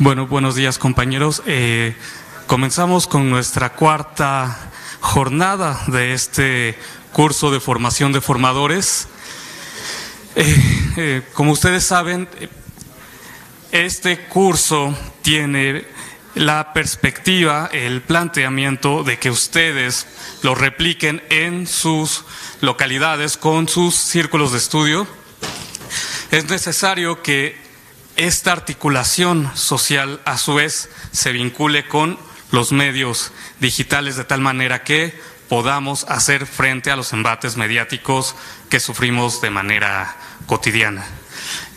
Bueno, buenos días, compañeros. Comenzamos con nuestra cuarta jornada de este curso de formación de formadores. Como ustedes saben, este curso tiene la perspectiva, el planteamiento de que ustedes lo repliquen en sus localidades con sus círculos de estudio. Es necesario que esta articulación social a su vez se vincule con los medios digitales de tal manera que podamos hacer frente a los embates mediáticos que sufrimos de manera cotidiana.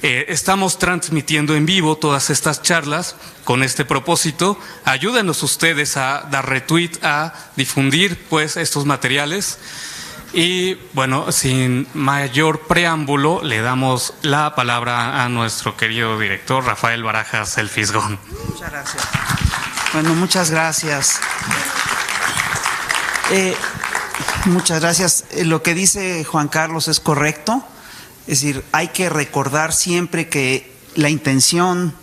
Estamos transmitiendo en vivo todas estas charlas con este propósito. Ayúdenos ustedes a dar retweet, a difundir pues estos materiales. Y bueno, sin mayor preámbulo, le damos la palabra a nuestro querido director Rafael Barajas El Fisgón. Muchas gracias. Bueno, muchas gracias. Muchas gracias. Lo que dice Juan Carlos es correcto. Es decir, hay que recordar siempre que la intención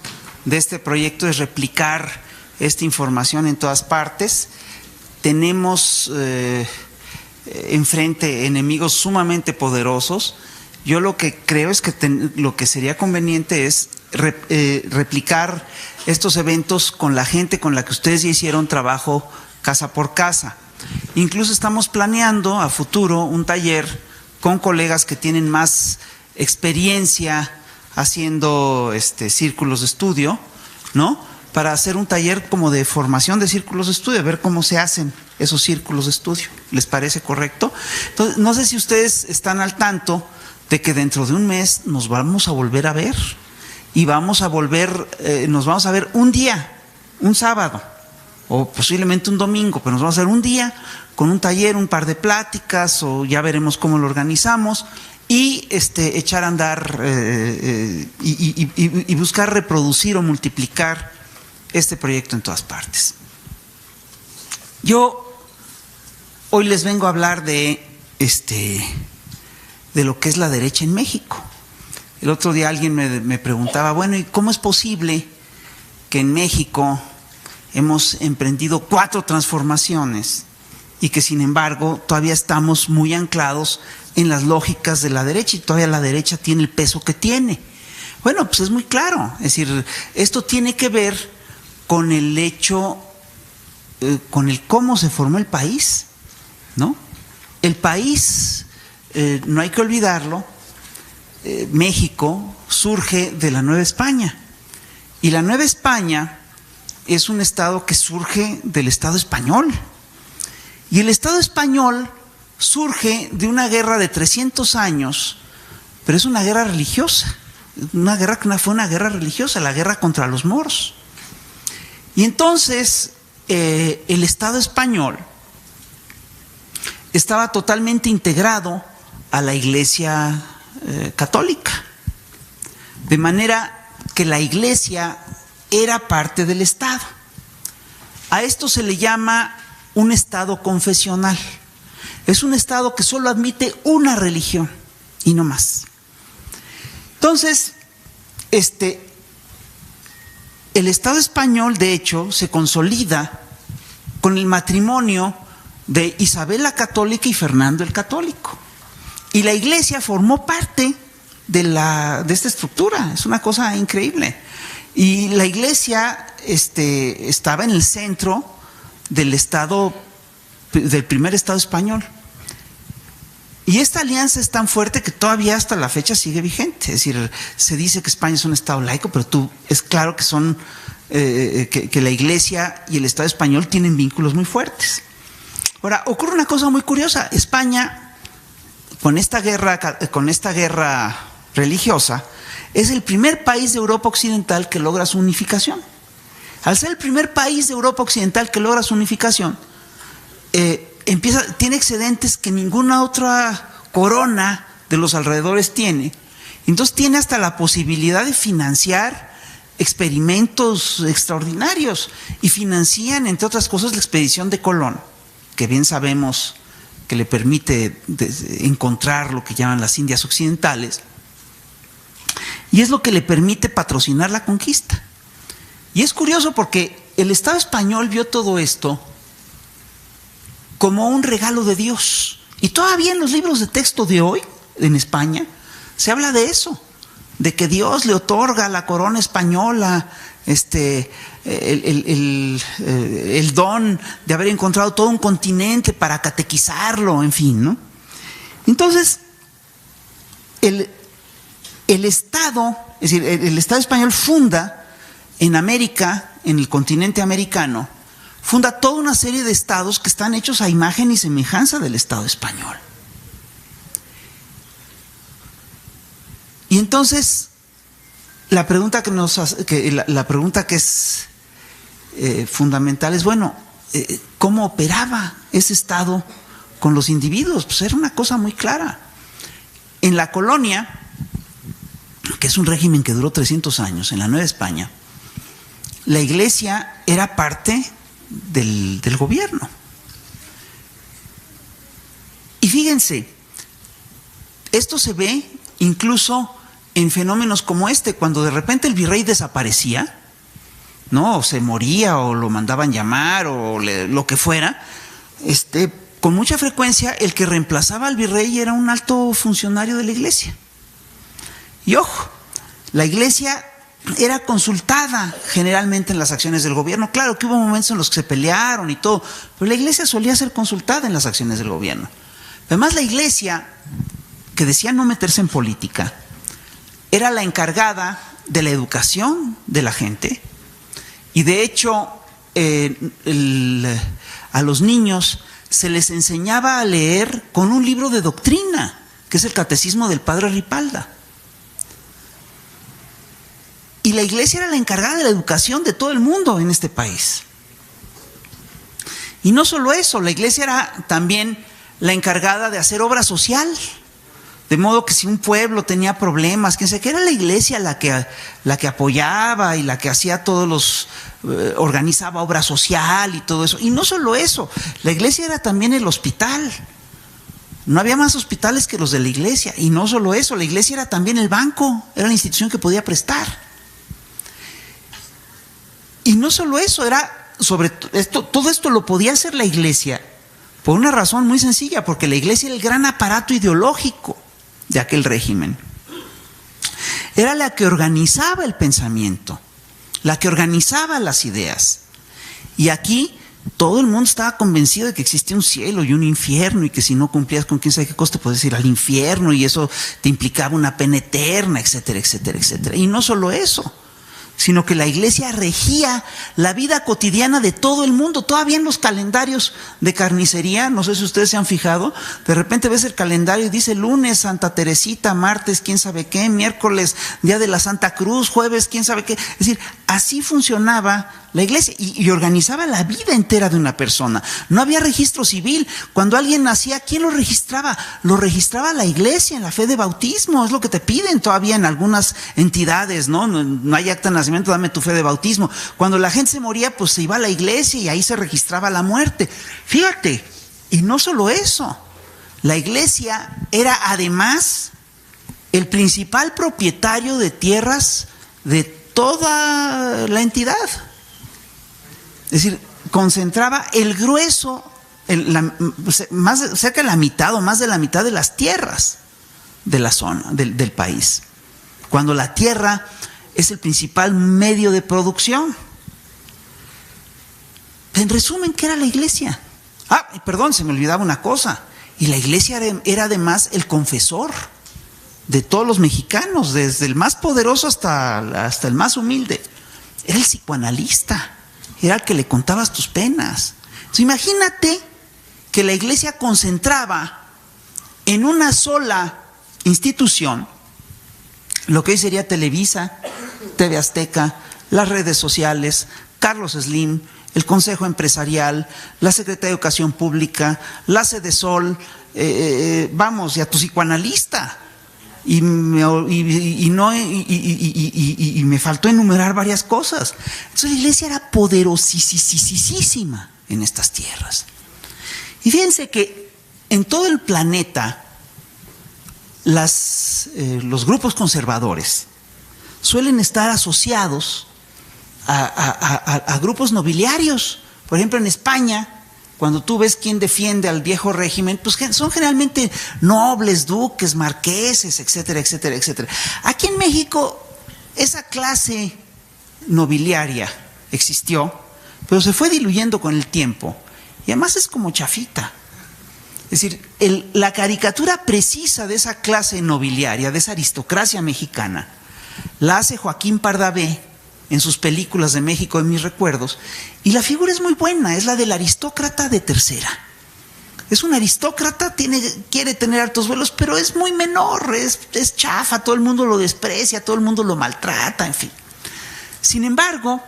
de este proyecto es replicar esta información en todas partes. Tenemos enfrente enemigos sumamente poderosos. Yo lo que creo es que lo que sería conveniente es replicar estos eventos con la gente con la que ustedes ya hicieron trabajo casa por casa. Incluso estamos planeando a futuro un taller con colegas que tienen más experiencia haciendo círculos de estudio, ¿no? Para hacer un taller como de formación de círculos de estudio, ver cómo se hacen esos círculos de estudio. ¿Les parece correcto? Entonces, no sé si ustedes están al tanto de que dentro de un mes nos vamos a volver a ver y nos vamos a ver un día, un sábado o posiblemente un domingo, pero nos vamos a ver un día con un taller, un par de pláticas o ya veremos cómo lo organizamos y echar a andar y buscar reproducir o multiplicar este proyecto en todas partes. Yo hoy les vengo a hablar de lo que es la derecha en México. El otro día alguien me preguntaba, bueno, ¿y cómo es posible que en México hemos emprendido 4 transformaciones y que sin embargo todavía estamos muy anclados en las lógicas de la derecha y todavía la derecha tiene el peso que tiene? Bueno, pues es muy claro. Es decir, esto tiene que ver con el hecho, con el cómo se formó el país, ¿no? El país, no hay que olvidarlo, México surge de la Nueva España. Y la Nueva España es un estado que surge del Estado español. Y el Estado español surge de una guerra de 300 años, pero es una guerra religiosa. Fue una guerra religiosa, la guerra contra los moros. Y entonces el Estado español estaba totalmente integrado a la Iglesia católica, de manera que la Iglesia era parte del Estado. A esto se le llama un Estado confesional. Es un Estado que solo admite una religión y no más. Entonces, el Estado español, de hecho, se consolida con el matrimonio de Isabel la Católica y Fernando el Católico. Y la Iglesia formó parte de esta estructura. Es una cosa increíble. Y la Iglesia estaba en el centro del primer Estado español. Y esta alianza es tan fuerte que todavía hasta la fecha sigue vigente. Es decir, se dice que España es un Estado laico, pero es claro que que la Iglesia y el Estado español tienen vínculos muy fuertes. Ahora, ocurre una cosa muy curiosa. España, con esta guerra religiosa, es el primer país de Europa Occidental que logra su unificación. Al ser el primer país de Europa Occidental que logra su unificación, tiene excedentes que ninguna otra corona de los alrededores tiene. Entonces tiene hasta la posibilidad de financiar experimentos extraordinarios y financian, entre otras cosas, la expedición de Colón, que bien sabemos que le permite encontrar lo que llaman las Indias Occidentales, y es lo que le permite patrocinar la conquista. Y es curioso porque el Estado español vio todo esto como un regalo de Dios. Y todavía en los libros de texto de hoy, en España, se habla de eso, de que Dios le otorga la corona española el don de haber encontrado todo un continente para catequizarlo, en fin, ¿no? Entonces, el Estado, es decir, el Estado español funda en América, en el continente americano, funda toda una serie de estados que están hechos a imagen y semejanza del Estado español. Y entonces, la pregunta que es fundamental es, bueno, ¿cómo operaba ese Estado con los individuos? Pues era una cosa muy clara. En la colonia, que es un régimen que duró 300 años, en la Nueva España, la Iglesia era parte del gobierno. Y fíjense, esto se ve incluso en fenómenos como este, cuando de repente el virrey desaparecía, ¿no? O se moría, o lo mandaban llamar, o lo que fuera, con mucha frecuencia el que reemplazaba al virrey era un alto funcionario de la Iglesia. Y ojo, la Iglesia era consultada generalmente en las acciones del gobierno. Claro que hubo momentos en los que se pelearon y todo, pero la Iglesia solía ser consultada en las acciones del gobierno. Además, la Iglesia, que decía no meterse en política, era la encargada de la educación de la gente. Y de hecho, a los niños se les enseñaba a leer con un libro de doctrina, que es el Catecismo del Padre Ripalda. Y la Iglesia era la encargada de la educación de todo el mundo en este país. Y no solo eso, la Iglesia era también la encargada de hacer obra social. De modo que si un pueblo tenía problemas, que era la Iglesia la que apoyaba y la que hacía organizaba obra social y todo eso. Y no solo eso, la Iglesia era también el hospital. No había más hospitales que los de la Iglesia. Y no solo eso, la Iglesia era también el banco, era la institución que podía prestar. Y no solo eso, todo esto lo podía hacer la Iglesia por una razón muy sencilla, porque la Iglesia era el gran aparato ideológico de aquel régimen. Era la que organizaba el pensamiento, la que organizaba las ideas. Y aquí todo el mundo estaba convencido de que existía un cielo y un infierno, y que si no cumplías con quién sabe qué cosa te podías ir al infierno, y eso te implicaba una pena eterna, etcétera, etcétera, etcétera. Y no solo eso, sino que la Iglesia regía la vida cotidiana de todo el mundo. Todavía en los calendarios de carnicería, no sé si ustedes se han fijado, de repente ves el calendario y dice lunes Santa Teresita, martes quién sabe qué, miércoles Día de la Santa Cruz, jueves quién sabe qué. Es decir, así funcionaba la Iglesia y organizaba la vida entera de una persona. No había registro civil. Cuando alguien nacía, ¿quién lo registraba? Lo registraba la Iglesia en la fe de bautismo. Es lo que te piden todavía en algunas entidades, ¿no? No hay acta de nacimiento, dame tu fe de bautismo. Cuando la gente se moría, pues se iba a la iglesia y ahí se registraba la muerte. Fíjate, y no solo eso, la Iglesia era además el principal propietario de tierras de toda la entidad. Es decir, concentraba el grueso, cerca de la mitad o más de la mitad de las tierras de la zona, del país. Cuando la tierra es el principal medio de producción. En resumen, ¿qué era la Iglesia? Perdón, se me olvidaba una cosa. Y la Iglesia era además el confesor de todos los mexicanos, desde el más poderoso hasta el más humilde. Era el psicoanalista. Era el que le contabas tus penas. Entonces, imagínate que la Iglesia concentraba en una sola institución lo que hoy sería Televisa, TV Azteca, las redes sociales, Carlos Slim, el Consejo Empresarial, la Secretaría de Educación Pública, la Sedesol, y a tu psicoanalista. Y me faltó enumerar varias cosas. Entonces la Iglesia era poderosísima en estas tierras. Y fíjense que en todo el planeta los grupos conservadores suelen estar asociados a grupos nobiliarios. Por ejemplo, en España, cuando tú ves quién defiende al viejo régimen, pues son generalmente nobles, duques, marqueses, etcétera, etcétera, etcétera. Aquí en México, esa clase nobiliaria existió, pero se fue diluyendo con el tiempo. Y además es como chafita. Es decir, la caricatura precisa de esa clase nobiliaria, de esa aristocracia mexicana, la hace Joaquín Pardavé en sus películas de México en mis recuerdos, y la figura es muy buena, es la del aristócrata de tercera. Es un aristócrata, quiere tener altos vuelos, pero es muy menor, es chafa, todo el mundo lo desprecia, todo el mundo lo maltrata, en fin. Sin embargo,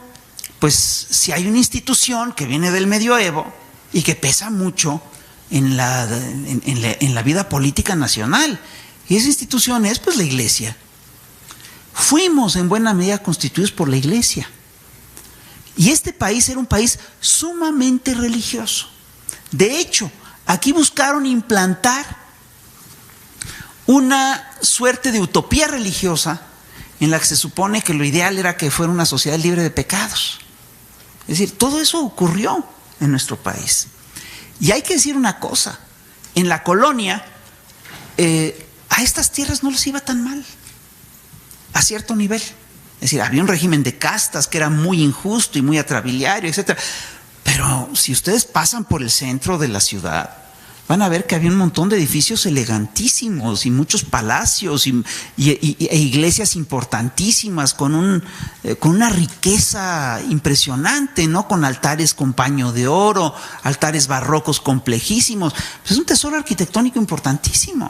pues si hay una institución que viene del medioevo y que pesa mucho en la vida política nacional, y esa institución es pues la Iglesia. Fuimos en buena medida constituidos por la Iglesia. Y este país era un país sumamente religioso. De hecho, aquí buscaron implantar una suerte de utopía religiosa en la que se supone que lo ideal era que fuera una sociedad libre de pecados. Es decir, todo eso ocurrió en nuestro país. Y hay que decir una cosa, en la colonia a estas tierras no les iba tan mal, a cierto nivel. Es decir, había un régimen de castas que era muy injusto y muy atrabiliario, etc. Pero si ustedes pasan por el centro de la ciudad, van a ver que había un montón de edificios elegantísimos y muchos palacios e iglesias importantísimas con una riqueza impresionante, ¿no? Con altares con paño de oro, altares barrocos complejísimos. Pues es un tesoro arquitectónico importantísimo.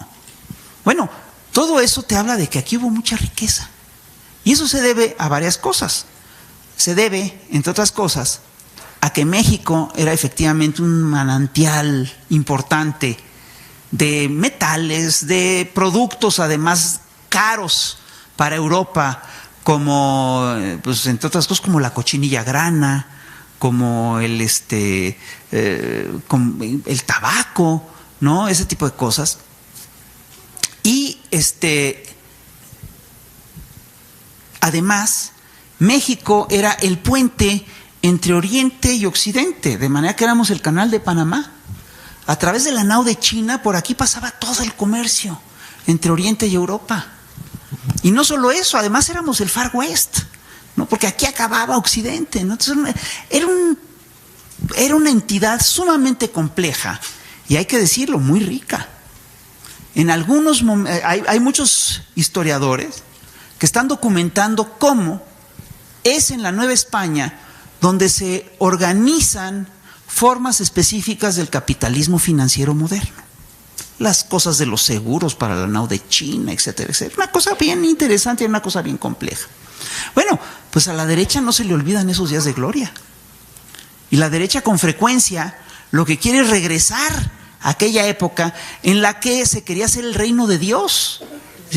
Bueno, todo eso te habla de que aquí hubo mucha riqueza. Y eso se debe a varias cosas. Se debe, entre otras cosas, a que México era efectivamente un manantial importante de metales, de productos además caros para Europa, como, pues entre otras cosas, como la cochinilla grana, como el tabaco, ¿no? Ese tipo de cosas. Y además, México era el puente entre Oriente y Occidente, de manera que éramos el canal de Panamá. A través de la nao de China, por aquí pasaba todo el comercio entre Oriente y Europa. Y no solo eso, además éramos el Far West, ¿no? Porque aquí acababa Occidente, ¿no? Entonces, era una entidad sumamente compleja y, hay que decirlo, muy rica. En algunos hay muchos historiadores que están documentando cómo es en la Nueva España donde se organizan formas específicas del capitalismo financiero moderno. Las cosas de los seguros para la nao de China, etcétera, etcétera. Una cosa bien interesante y una cosa bien compleja. Bueno, pues a la derecha no se le olvidan esos días de gloria. Y la derecha con frecuencia lo que quiere es regresar a aquella época en la que se quería hacer el reino de Dios.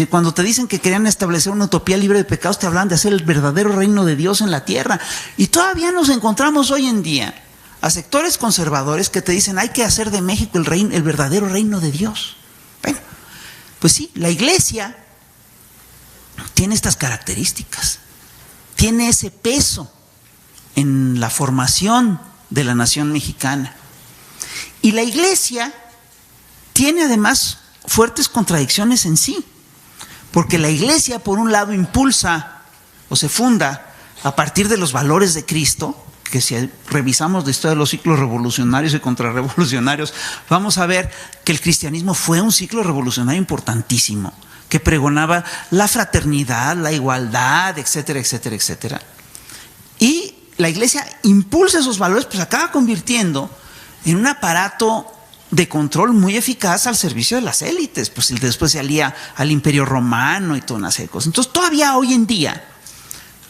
Cuando te dicen que querían establecer una utopía libre de pecados, te hablan de hacer el verdadero reino de Dios en la tierra. Y todavía nos encontramos hoy en día a sectores conservadores que te dicen hay que hacer de México el verdadero reino de Dios. Bueno, pues sí, la Iglesia tiene estas características, tiene ese peso en la formación de la nación mexicana. Y la Iglesia tiene además fuertes contradicciones en sí. Porque la Iglesia, por un lado, impulsa o se funda a partir de los valores de Cristo, que si revisamos la historia de los ciclos revolucionarios y contrarrevolucionarios, vamos a ver que el cristianismo fue un ciclo revolucionario importantísimo, que pregonaba la fraternidad, la igualdad, etcétera, etcétera, etcétera. Y la Iglesia impulsa esos valores, pues acaba convirtiendo en un aparato de control muy eficaz al servicio de las élites, pues después se alía al Imperio Romano y toda una serie de cosas. Entonces todavía hoy en día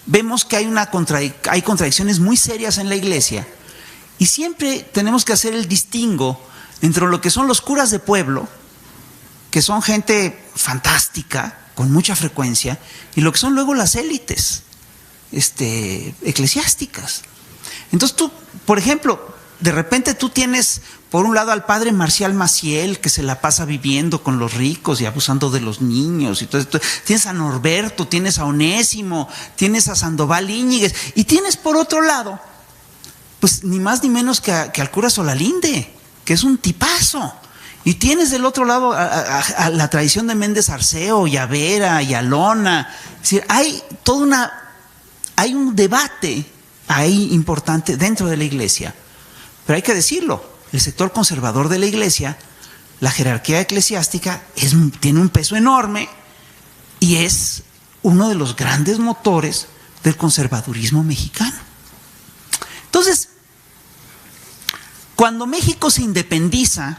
vemos que hay contradicciones muy serias en la Iglesia, y siempre tenemos que hacer el distingo entre lo que son los curas de pueblo, que son gente fantástica con mucha frecuencia, y lo que son luego las élites eclesiásticas. Entonces tú, por ejemplo, de repente tú tienes por un lado al padre Marcial Maciel, que se la pasa viviendo con los ricos y abusando de los niños y todo esto. Tienes a Norberto, tienes a Onésimo, tienes a Sandoval Íñiguez, y tienes por otro lado, pues ni más ni menos que al cura Solalinde, que es un tipazo. Y tienes del otro lado a la tradición de Méndez Arceo, y a Vera, y a Lona. Es decir, hay un debate ahí importante dentro de la iglesia. Pero hay que decirlo, el sector conservador de la iglesia, la jerarquía eclesiástica, tiene un peso enorme y es uno de los grandes motores del conservadurismo mexicano. Entonces, cuando México se independiza,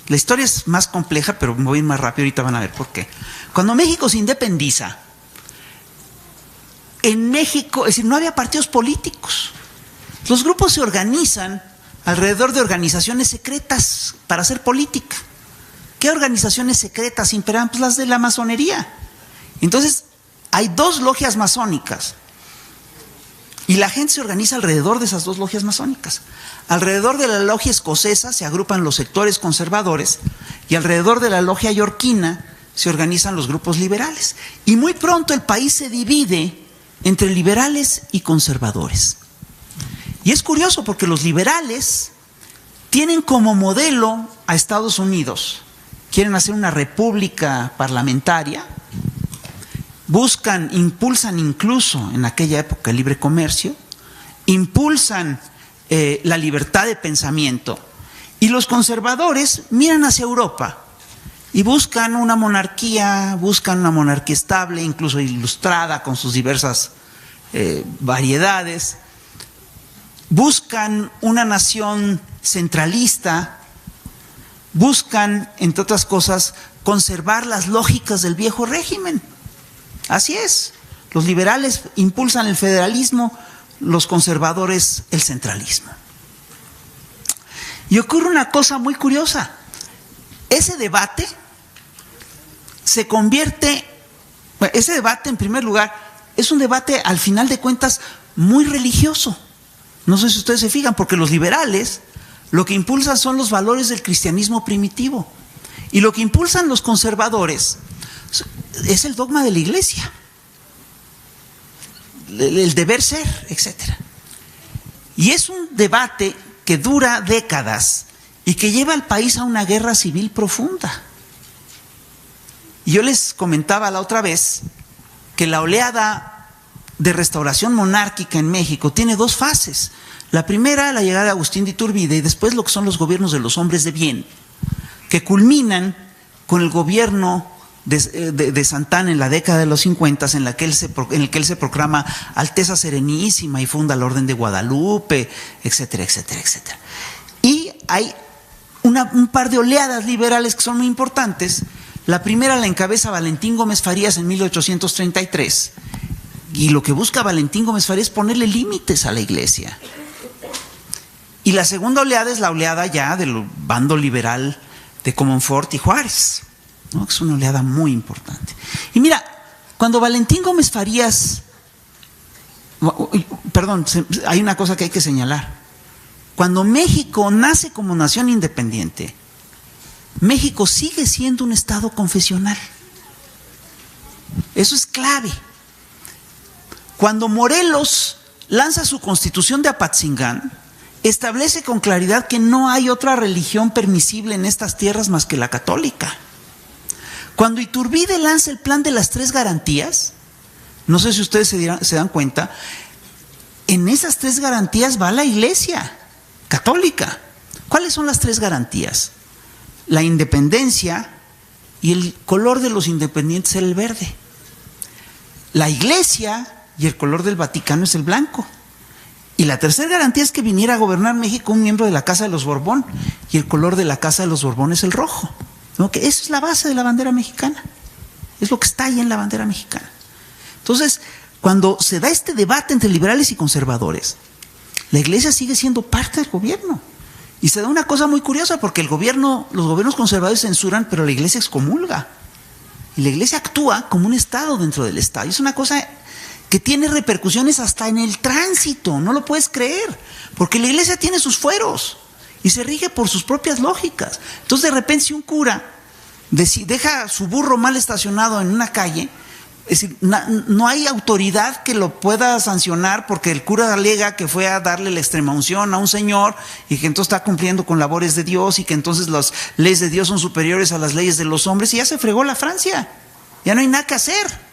la historia es más compleja, pero me voy a ir más rápido, ahorita van a ver por qué. Cuando México se independiza, en México, es decir, no había partidos políticos. Los grupos se organizan alrededor de organizaciones secretas para hacer política. ¿Qué organizaciones secretas imperaban? Pues las de la masonería. Entonces, hay 2 logias masónicas. Y la gente se organiza alrededor de esas 2 logias masónicas. Alrededor de la logia escocesa se agrupan los sectores conservadores y alrededor de la logia yorquina se organizan los grupos liberales. Y muy pronto el país se divide entre liberales y conservadores. Y es curioso porque los liberales tienen como modelo a Estados Unidos. Quieren hacer una república parlamentaria. Impulsan incluso en aquella época el libre comercio, impulsan la libertad de pensamiento, y los conservadores miran hacia Europa y buscan una monarquía estable, incluso ilustrada con sus diversas variedades, buscan una nación centralista, buscan, entre otras cosas, conservar las lógicas del viejo régimen. Así es, los liberales impulsan el federalismo, los conservadores el centralismo. Y ocurre una cosa muy curiosa. Ese debate en primer lugar, es un debate al final de cuentas muy religioso. No sé si ustedes se fijan, porque los liberales lo que impulsan son los valores del cristianismo primitivo. Y lo que impulsan los conservadores es el dogma de la iglesia, el deber ser, etc. Y es un debate que dura décadas y que lleva al país a una guerra civil profunda. Y yo les comentaba la otra vez que la oleada de restauración monárquica en México tiene 2 fases. La primera, la llegada de Agustín de Iturbide, y después lo que son los gobiernos de los hombres de bien, que culminan con el gobierno de Santana en la década de los 50, en el que él se proclama Alteza Serenísima y funda la Orden de Guadalupe, etcétera, etcétera, etcétera. Y hay un par de oleadas liberales que son muy importantes. La primera la encabeza Valentín Gómez Farías en 1833, y lo que busca Valentín Gómez Farías es ponerle límites a la iglesia. Y la segunda oleada es la oleada ya del bando liberal de Comonfort y Juárez, ¿no? Es una oleada muy importante. Y mira, cuando Valentín Gómez Farías, hay una cosa que hay que señalar. Cuando México nace como nación independiente, México sigue siendo un estado confesional. Eso es clave. Cuando Morelos lanza su constitución de Apatzingán, establece con claridad que no hay otra religión permisible en estas tierras más que la católica. Cuando Iturbide lanza el plan de las 3 garantías, no sé si ustedes se dan cuenta, en esas 3 garantías va la iglesia católica. ¿Cuáles son las 3 garantías? La independencia, y el color de los independientes era el verde. La iglesia y el color del Vaticano es el blanco. Y la tercera garantía es que viniera a gobernar México un miembro de la Casa de los Borbón, y el color de la Casa de los Borbón es el rojo. ¿No? Que esa es la base de la bandera mexicana. Es lo que está ahí en la bandera mexicana. Entonces, cuando se da este debate entre liberales y conservadores, la iglesia sigue siendo parte del gobierno. Y se da una cosa muy curiosa, porque los gobiernos conservadores censuran, pero la iglesia excomulga. Y la iglesia actúa como un Estado dentro del Estado. Y es una cosa que tiene repercusiones hasta en el tránsito, no lo puedes creer, porque la iglesia tiene sus fueros. y se rige por sus propias lógicas. Entonces de repente si un cura deja su burro mal estacionado en una calle, es decir, no hay autoridad que lo pueda sancionar porque el cura alega que fue a darle la extremaunción a un señor y que entonces está cumpliendo con labores de Dios y que entonces las leyes de Dios son superiores a las leyes de los hombres, y ya se fregó la Francia, ya no hay nada que hacer.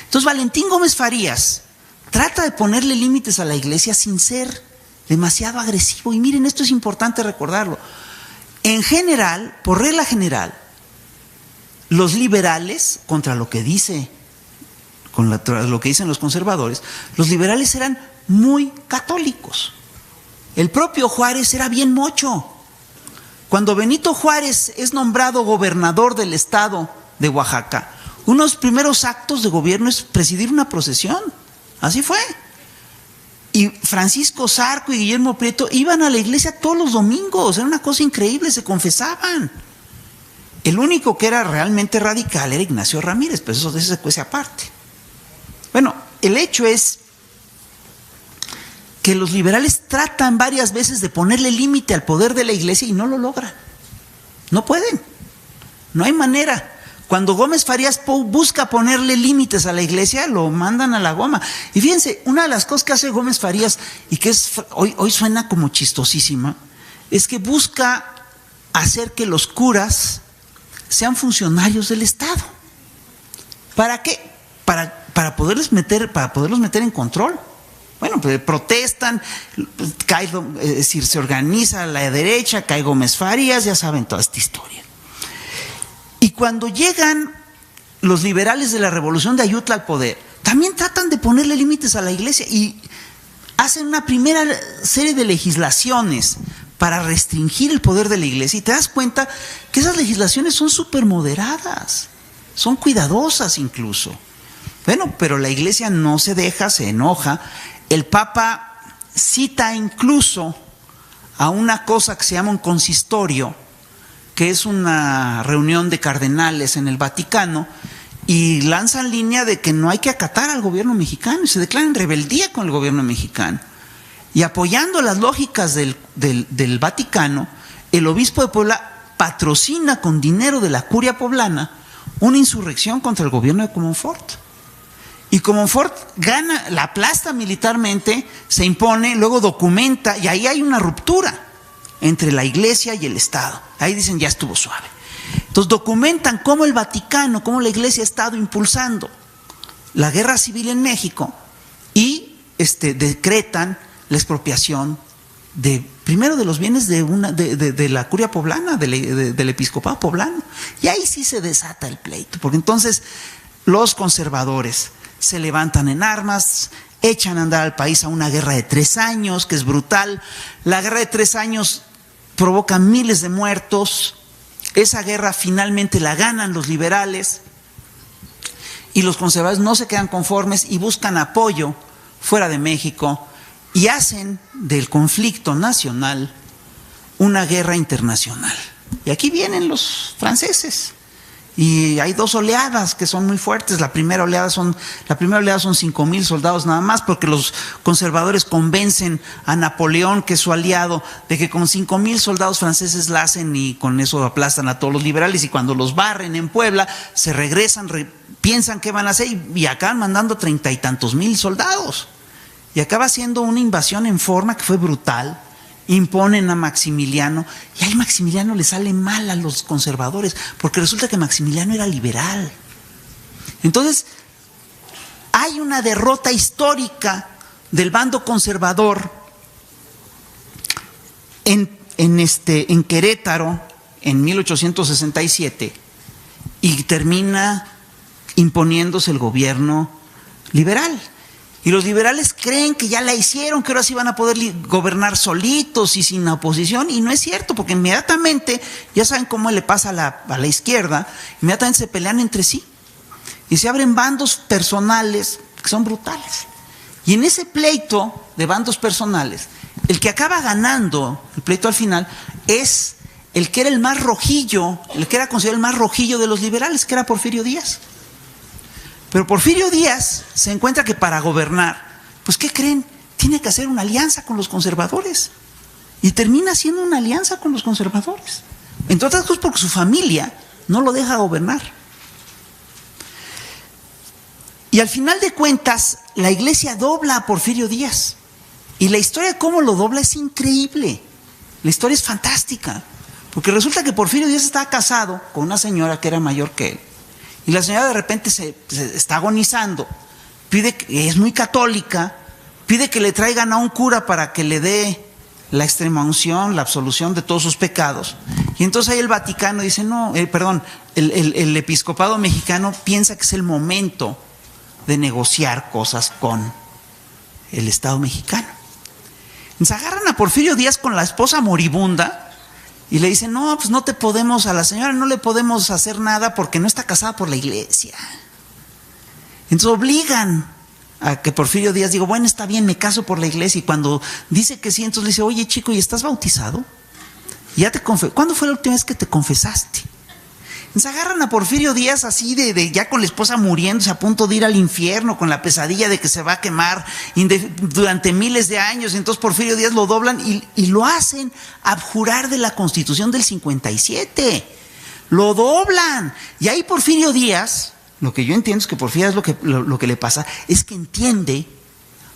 Entonces Valentín Gómez Farías trata de ponerle límites a la iglesia sin ser demasiado agresivo, y miren, esto es importante recordarlo. En general, por regla general, los liberales, contra lo que dicen los conservadores, los liberales eran muy católicos. El propio Juárez era bien mocho. Cuando Benito Juárez es nombrado gobernador del estado de Oaxaca, uno de los primeros actos de gobierno es presidir una procesión. Así fue. Y Francisco Zarco y Guillermo Prieto iban a la iglesia todos los domingos, era una cosa increíble, se confesaban. El único que era realmente radical era Ignacio Ramírez, pero eso se cuece aparte. Bueno, el hecho es que los liberales tratan varias veces de ponerle límite al poder de la iglesia y no lo logran. No pueden, no hay manera. Cuando Gómez Farías busca ponerle límites a la iglesia, lo mandan a la goma. Y fíjense, una de las cosas que hace Gómez Farías, y que hoy suena como chistosísima, es que busca hacer que los curas sean funcionarios del Estado. ¿Para qué? Para poderlos meter en control. Bueno, pues protestan, es decir, se organiza la derecha, cae Gómez Farías, ya saben toda esta historia. Y cuando llegan los liberales de la Revolución de Ayutla al poder, también tratan de ponerle límites a la iglesia y hacen una primera serie de legislaciones para restringir el poder de la iglesia. Y te das cuenta que esas legislaciones son súper moderadas, son cuidadosas incluso. Bueno, pero la iglesia no se deja, se enoja. El Papa cita incluso a una cosa que se llama un consistorio, que es una reunión de cardenales en el Vaticano, y lanzan línea de que no hay que acatar al gobierno mexicano y se declaran en rebeldía con el gobierno mexicano. Y apoyando las lógicas del Vaticano, el obispo de Puebla patrocina con dinero de la curia poblana una insurrección contra el gobierno de Comonfort. Y Comonfort gana, la aplasta militarmente, se impone, luego documenta, y ahí hay una ruptura entre la iglesia y el Estado. Ahí dicen, ya estuvo suave. Entonces documentan cómo el Vaticano, cómo la iglesia ha estado impulsando la guerra civil en México y decretan la expropiación primero de los bienes de la curia poblana, del episcopado poblano. Y ahí sí se desata el pleito, porque entonces los conservadores se levantan en armas, echan a andar al país a una guerra de 3 años, que es brutal. La guerra de 3 años provoca miles de muertos. Esa guerra finalmente la ganan los liberales y los conservadores no se quedan conformes y buscan apoyo fuera de México y hacen del conflicto nacional una guerra internacional. Y aquí vienen los franceses. Y hay 2 oleadas que son muy fuertes. La primera oleada son 5,000 soldados nada más, porque los conservadores convencen a Napoleón, que es su aliado, de que con 5,000 soldados franceses la hacen y con eso aplastan a todos los liberales. Y cuando los barren en Puebla, se regresan, piensan qué van a hacer y acaban mandando 30 y tantos mil soldados. Y acaba siendo una invasión en forma que fue brutal. Imponen a Maximiliano y ahí Maximiliano le sale mal a los conservadores porque resulta que Maximiliano era liberal. Entonces hay una derrota histórica del bando conservador en Querétaro en 1867 y termina imponiéndose el gobierno liberal. Y los liberales creen que ya la hicieron, que ahora sí van a poder gobernar solitos y sin oposición, y no es cierto, porque inmediatamente, ya saben cómo le pasa a la izquierda, inmediatamente se pelean entre sí, y se abren bandos personales que son brutales. Y en ese pleito de bandos personales, el que acaba ganando el pleito al final es el que era el más rojillo, el que era considerado el más rojillo de los liberales, que era Porfirio Díaz. Pero Porfirio Díaz se encuentra que para gobernar, pues ¿qué creen? Tiene que hacer una alianza con los conservadores. y termina haciendo una alianza con los conservadores. Entre otras cosas porque su familia no lo deja gobernar. Y al final de cuentas, la iglesia dobla a Porfirio Díaz. Y la historia de cómo lo dobla es increíble. La historia es fantástica. Porque resulta que Porfirio Díaz estaba casado con una señora que era mayor que él. Y la señora de repente se está agonizando. Es muy católica. Pide que le traigan a un cura para que le dé la extremaunción, la absolución de todos sus pecados. Y entonces ahí el Vaticano dice, el episcopado mexicano piensa que es el momento de negociar cosas con el Estado mexicano. Entonces agarran a Porfirio Díaz con la esposa moribunda y le dicen, no, pues no te podemos, a la señora no le podemos hacer nada porque no está casada por la iglesia. Entonces obligan a que Porfirio Díaz diga, bueno, está bien, me caso por la iglesia. Y cuando dice que sí, entonces le dice, oye chico, ¿y estás bautizado? ¿Cuándo fue la última vez que te confesaste? Entonces agarran a Porfirio Díaz así ya con la esposa muriéndose, a punto de ir al infierno, con la pesadilla de que se va a quemar durante miles de años. Entonces Porfirio Díaz lo doblan y lo hacen abjurar de la Constitución del 57. Lo doblan. Y ahí Porfirio Díaz, lo que yo entiendo es que Porfirio Díaz lo que le pasa es que entiende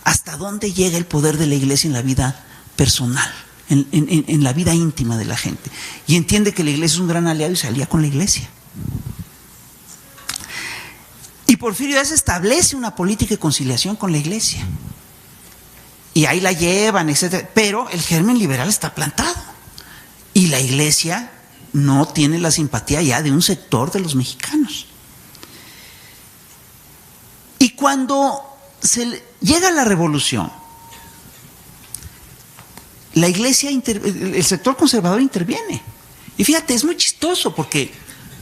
hasta dónde llega el poder de la iglesia en la vida personal. En la vida íntima de la gente, y entiende que la iglesia es un gran aliado y se alía con la iglesia. Y Porfirio Díaz establece una política de conciliación con la iglesia, y ahí la llevan, etcétera. Pero el germen liberal está plantado, y la iglesia no tiene la simpatía ya de un sector de los mexicanos. Y cuando llega la revolución, la iglesia, el sector conservador interviene. Y fíjate, es muy chistoso porque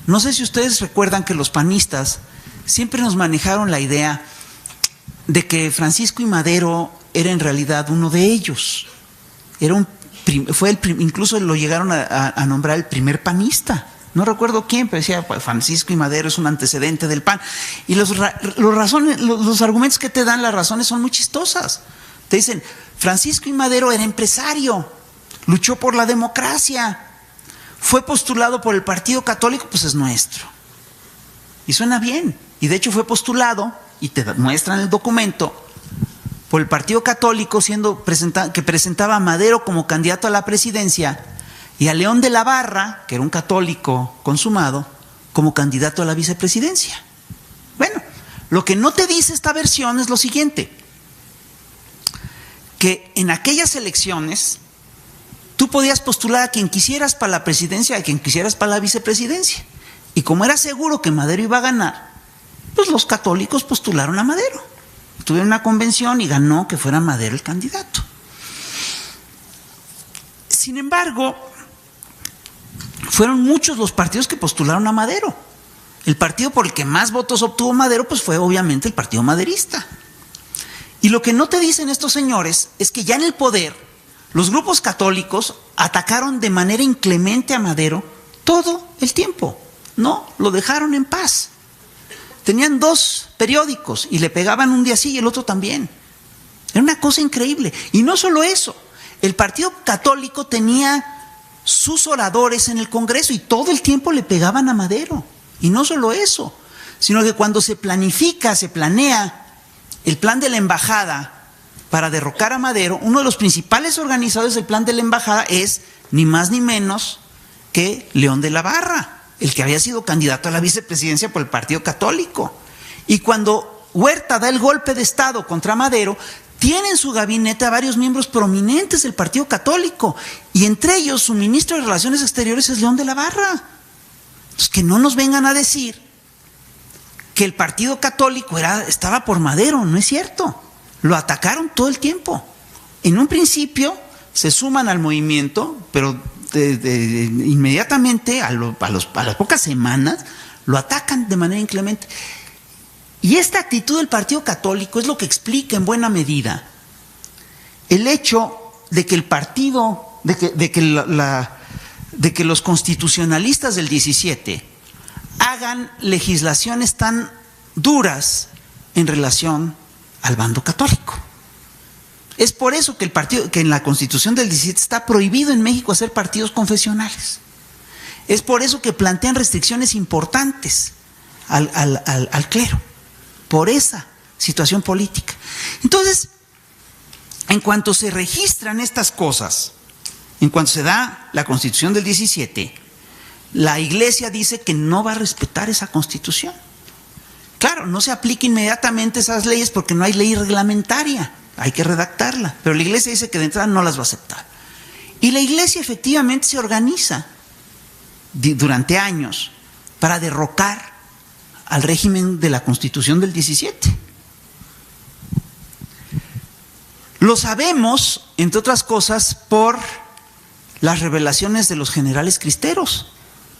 no sé si ustedes recuerdan que los panistas siempre nos manejaron la idea de que Francisco y Madero era en realidad uno de ellos. Incluso lo llegaron a nombrar el primer panista. No recuerdo quién, pero decía, pues, Francisco y Madero es un antecedente del PAN. Y los argumentos que te dan, las razones son muy chistosas. Te dicen, Francisco y Madero era empresario, luchó por la democracia, fue postulado por el Partido Católico, pues es nuestro. Y suena bien. Y de hecho fue postulado, y te muestran el documento, por el Partido Católico, que presentaba a Madero como candidato a la presidencia, y a León de la Barra, que era un católico consumado, como candidato a la vicepresidencia. Bueno, lo que no te dice esta versión es lo siguiente: que en aquellas elecciones tú podías postular a quien quisieras para la presidencia, a quien quisieras para la vicepresidencia. Y como era seguro que Madero iba a ganar, pues los católicos postularon a Madero. Tuvieron una convención y ganó que fuera Madero el candidato. Sin embargo, fueron muchos los partidos que postularon a Madero. El partido por el que más votos obtuvo Madero, pues fue obviamente el Partido Maderista. Y lo que no te dicen estos señores es que ya en el poder, los grupos católicos atacaron de manera inclemente a Madero todo el tiempo. No lo dejaron en paz. Tenían 2 periódicos y le pegaban un día sí y el otro también. Era una cosa increíble. Y no solo eso, el Partido Católico tenía sus oradores en el Congreso y todo el tiempo le pegaban a Madero. Y no solo eso, sino que cuando se planea el plan de la embajada para derrocar a Madero, uno de los principales organizadores del plan de la embajada es ni más ni menos que León de la Barra, el que había sido candidato a la vicepresidencia por el Partido Católico. Y cuando Huerta da el golpe de Estado contra Madero, tiene en su gabinete a varios miembros prominentes del Partido Católico, y entre ellos su ministro de Relaciones Exteriores es León de la Barra. Entonces, que no nos vengan a decir que el Partido Católico estaba por Madero, no es cierto. Lo atacaron todo el tiempo. En un principio se suman al movimiento, pero inmediatamente, a las pocas semanas, lo atacan de manera inclemente. Y esta actitud del Partido Católico es lo que explica en buena medida el hecho de que el partido, de que los constitucionalistas del 17 hagan legislaciones tan duras en relación al bando católico. Es por eso que que en la Constitución del 17 está prohibido en México hacer partidos confesionales. Es por eso que plantean restricciones importantes al clero, por esa situación política. Entonces, en cuanto se registran estas cosas, en cuanto se da la Constitución del 17, la Iglesia dice que no va a respetar esa Constitución. Claro, no se aplica inmediatamente esas leyes porque no hay ley reglamentaria, hay que redactarla, pero la Iglesia dice que de entrada no las va a aceptar. Y la Iglesia efectivamente se organiza durante años para derrocar al régimen de la Constitución del 17. Lo sabemos, entre otras cosas, por las revelaciones de los generales cristeros.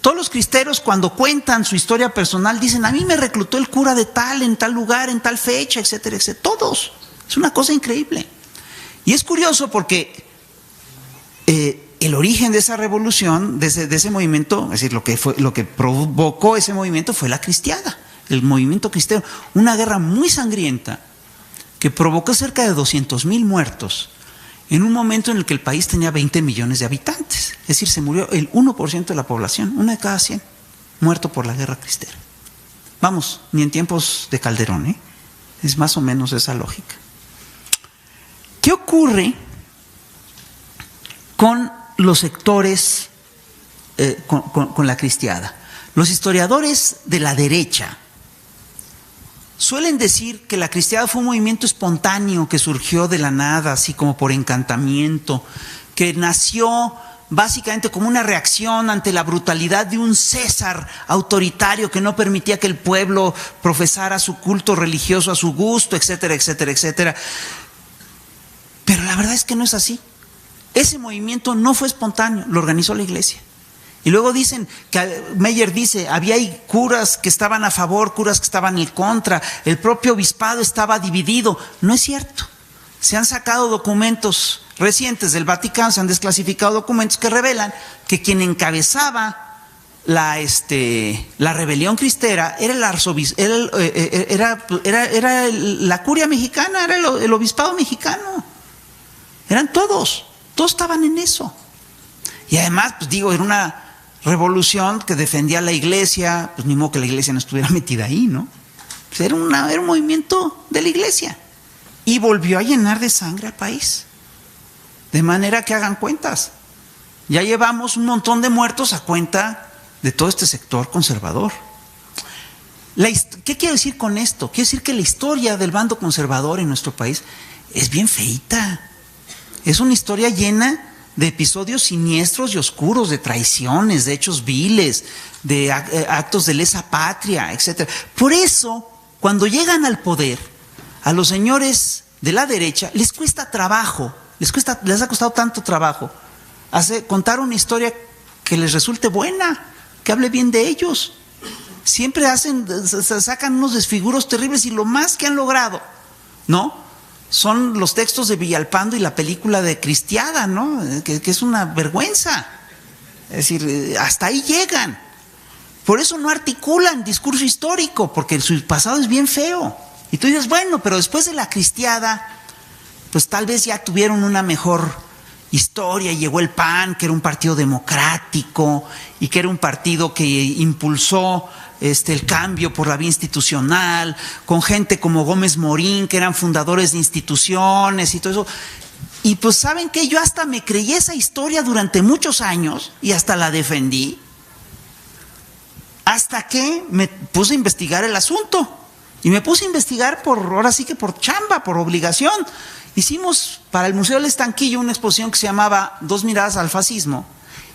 Todos los cristeros, cuando cuentan su historia personal, dicen: a mí me reclutó el cura de tal, en tal lugar, en tal fecha, etcétera, etcétera. Todos. Es una cosa increíble. Y es curioso porque el origen de esa revolución, de ese movimiento, es decir, lo que provocó ese movimiento fue la cristiada, el movimiento cristero. Una guerra muy sangrienta que provocó cerca de 200,000 muertos en un momento en el que el país tenía 20 millones de habitantes. Es decir, se murió el 1% de la población, 1 de cada 100, muerto por la guerra cristera. Vamos, ni en tiempos de Calderón, es más o menos esa lógica. ¿Qué ocurre con los sectores, con la cristiada? Los historiadores de la derecha suelen decir que la cristiada fue un movimiento espontáneo que surgió de la nada, así como por encantamiento, que nació básicamente como una reacción ante la brutalidad de un César autoritario que no permitía que el pueblo profesara su culto religioso a su gusto, etcétera, etcétera, etcétera. Pero la verdad es que no es así. Ese movimiento no fue espontáneo, lo organizó la Iglesia. Y luego dicen, Meyer dice, había curas que estaban a favor, curas que estaban en contra, el propio obispado estaba dividido. No es cierto. Se han sacado documentos recientes del Vaticano, se han desclasificado documentos que revelan que quien encabezaba la rebelión cristera era el arzobispo, era la curia mexicana, era el obispado mexicano. Eran todos estaban en eso. Y además, pues digo, era una revolución que defendía a la Iglesia, pues ni modo que la Iglesia no estuviera metida ahí, ¿no? Pues era un movimiento de la Iglesia. Y volvió a llenar de sangre al país. De manera que hagan cuentas. Ya llevamos un montón de muertos a cuenta de todo este sector conservador. ¿Qué quiero decir con esto? Quiero decir que la historia del bando conservador en nuestro país es bien feíta. Es una historia llena de episodios siniestros y oscuros, de traiciones, de hechos viles, de actos de lesa patria, etc. Por eso, cuando llegan al poder, a los señores de la derecha les cuesta trabajo, les ha costado tanto trabajo contar una historia que les resulte buena, que hable bien de ellos. Siempre sacan unos desfiguros terribles, y lo más que han logrado, ¿no?, son los textos de Villalpando y la película de Cristiada, ¿no?, que es una vergüenza. Es decir, hasta ahí llegan. Por eso no articulan discurso histórico, porque su pasado es bien feo. Y tú dices, bueno, pero después de la Cristiada, pues tal vez ya tuvieron una mejor historia, y llegó el PAN, que era un partido democrático y que era un partido que impulsó el cambio por la vía institucional, con gente como Gómez Morín, que eran fundadores de instituciones y todo eso. Y pues, ¿saben qué? Yo hasta me creí esa historia durante muchos años y hasta la defendí, hasta que me puse a investigar el asunto. Y me puse a investigar ahora sí que por chamba, por obligación. Hicimos para el Museo del Estanquillo una exposición que se llamaba Dos miradas al fascismo.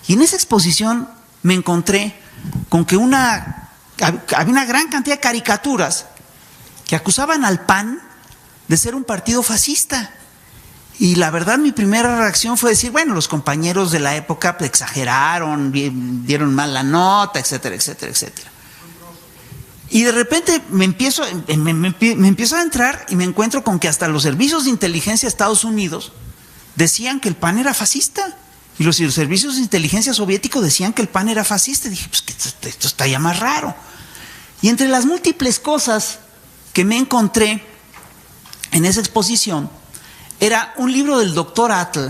Y en esa exposición me encontré con que había una gran cantidad de caricaturas que acusaban al PAN de ser un partido fascista. Y la verdad, mi primera reacción fue decir, bueno, los compañeros de la época exageraron, dieron mal la nota, etcétera, etcétera, etcétera. Y de repente me empiezo a entrar y me encuentro con que hasta los servicios de inteligencia de Estados Unidos decían que el PAN era fascista. Y los servicios de inteligencia soviéticos decían que el PAN era fascista. Y dije, pues que esto está ya más raro. Y entre las múltiples cosas que me encontré en esa exposición, era un libro del doctor Atl,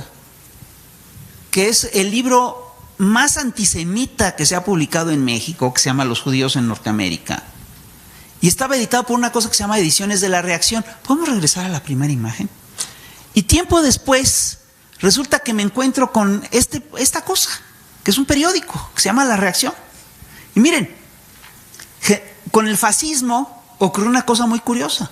que es el libro más antisemita que se ha publicado en México, que se llama Los judíos en Norteamérica. Y estaba editado por una cosa que se llama Ediciones de la Reacción. ¿Podemos regresar a la primera imagen? Y tiempo después, resulta que me encuentro con esta cosa, que es un periódico, que se llama La Reacción. Y miren, con el fascismo ocurrió una cosa muy curiosa.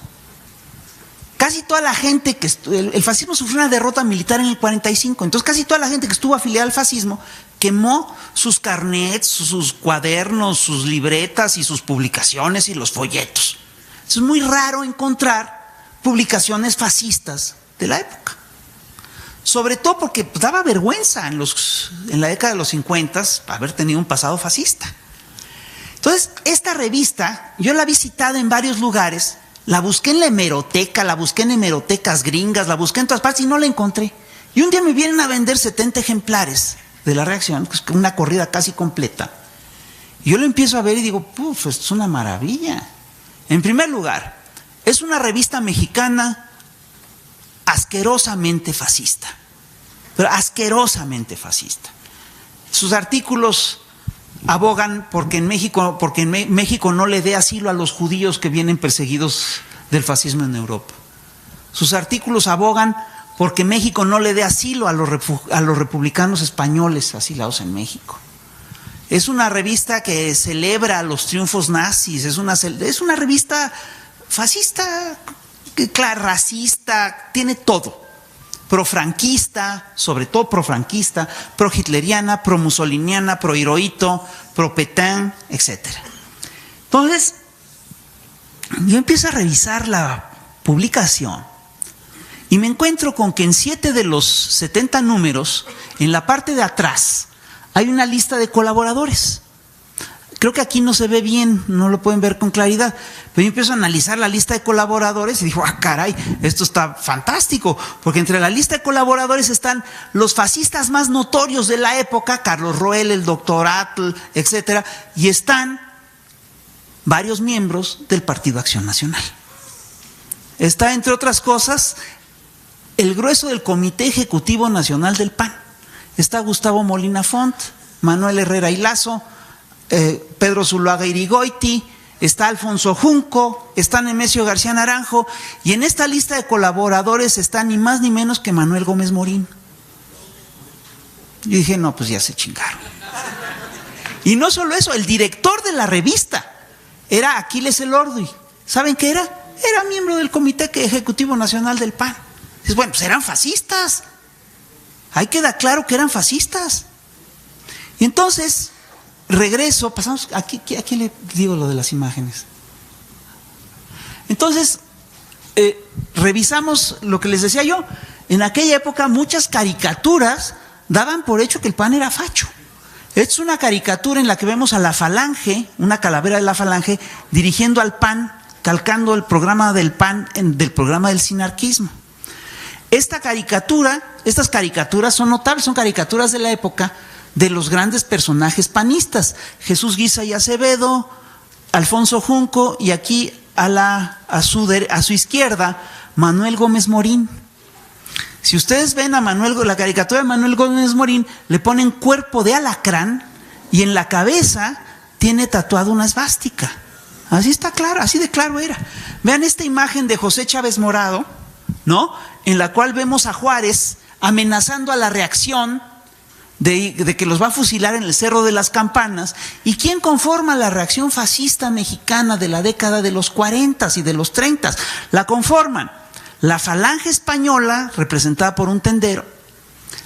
Casi toda la gente que el fascismo sufrió una derrota militar en el 45, entonces casi toda la gente que estuvo afiliada al fascismo quemó sus carnets, sus cuadernos, sus libretas y sus publicaciones y los folletos. Es muy raro encontrar publicaciones fascistas de la época, sobre todo porque daba vergüenza en la década de los 50 haber tenido un pasado fascista. Entonces, esta revista, yo la he visitado en varios lugares, la busqué en la hemeroteca, la busqué en hemerotecas gringas, la busqué en todas partes y no la encontré. Y un día me vienen a vender 70 ejemplares de La Reacción, que es una corrida casi completa. Y yo lo empiezo a ver y digo, esto es una maravilla. En primer lugar, es una revista mexicana asquerosamente fascista, pero asquerosamente fascista. Sus artículos abogan porque en México no le dé asilo a los judíos que vienen perseguidos del fascismo en Europa. Sus artículos abogan porque México no le dé asilo a los republicanos españoles asilados en México. Es una revista que celebra los triunfos nazis, es una revista fascista, racista, tiene todo. Profranquista, sobre todo profranquista, pro-hitleriana, pro-mussoliniana, pro-Hirohito, pro-Petain, etc. Entonces, yo empiezo a revisar la publicación y me encuentro con que en 7 de los 70 números, en la parte de atrás, hay una lista de colaboradores. Creo que aquí no se ve bien, no lo pueden ver con claridad, pero yo empiezo a analizar la lista de colaboradores y digo, caray, esto está fantástico, porque entre la lista de colaboradores están los fascistas más notorios de la época, Carlos Roel, el doctor Atl, etcétera, y están varios miembros del Partido Acción Nacional. Está, entre otras cosas, el grueso del Comité Ejecutivo Nacional del PAN. Está Gustavo Molina Font, Manuel Herrera y Lazo, Pedro Zuluaga Irigoiti, está Alfonso Junco, está Nemesio García Naranjo, y en esta lista de colaboradores está ni más ni menos que Manuel Gómez Morín. Yo dije, no, pues ya se chingaron. Y no solo eso, el director de la revista era Aquiles Elordi. ¿Saben qué era? Era miembro del Comité Ejecutivo Nacional del PAN. Dices, bueno, pues eran fascistas. Ahí queda claro que eran fascistas. Y entonces regreso, pasamos, aquí le digo lo de las imágenes. Entonces, revisamos lo que les decía yo. En aquella época muchas caricaturas daban por hecho que el PAN era facho. Es una caricatura en la que vemos a la Falange, una calavera de la Falange, dirigiendo al PAN, calcando el programa del PAN del programa del sinarquismo. Estas caricaturas son notables, son caricaturas de la época de los grandes personajes panistas, Jesús Guiza y Acevedo, Alfonso Junco, y aquí a su izquierda, Manuel Gómez Morín. Si ustedes ven a la caricatura de Manuel Gómez Morín, le ponen cuerpo de alacrán y en la cabeza tiene tatuado una esvástica. Así está claro, así de claro era. Vean esta imagen de José Chávez Morado, ¿no? En la cual vemos a Juárez amenazando a la Reacción de que los va a fusilar en el Cerro de las Campanas. ¿Y quién conforma la Reacción fascista mexicana de la década de los 40 y de los 30? La conforman la Falange Española, representada por un tendero,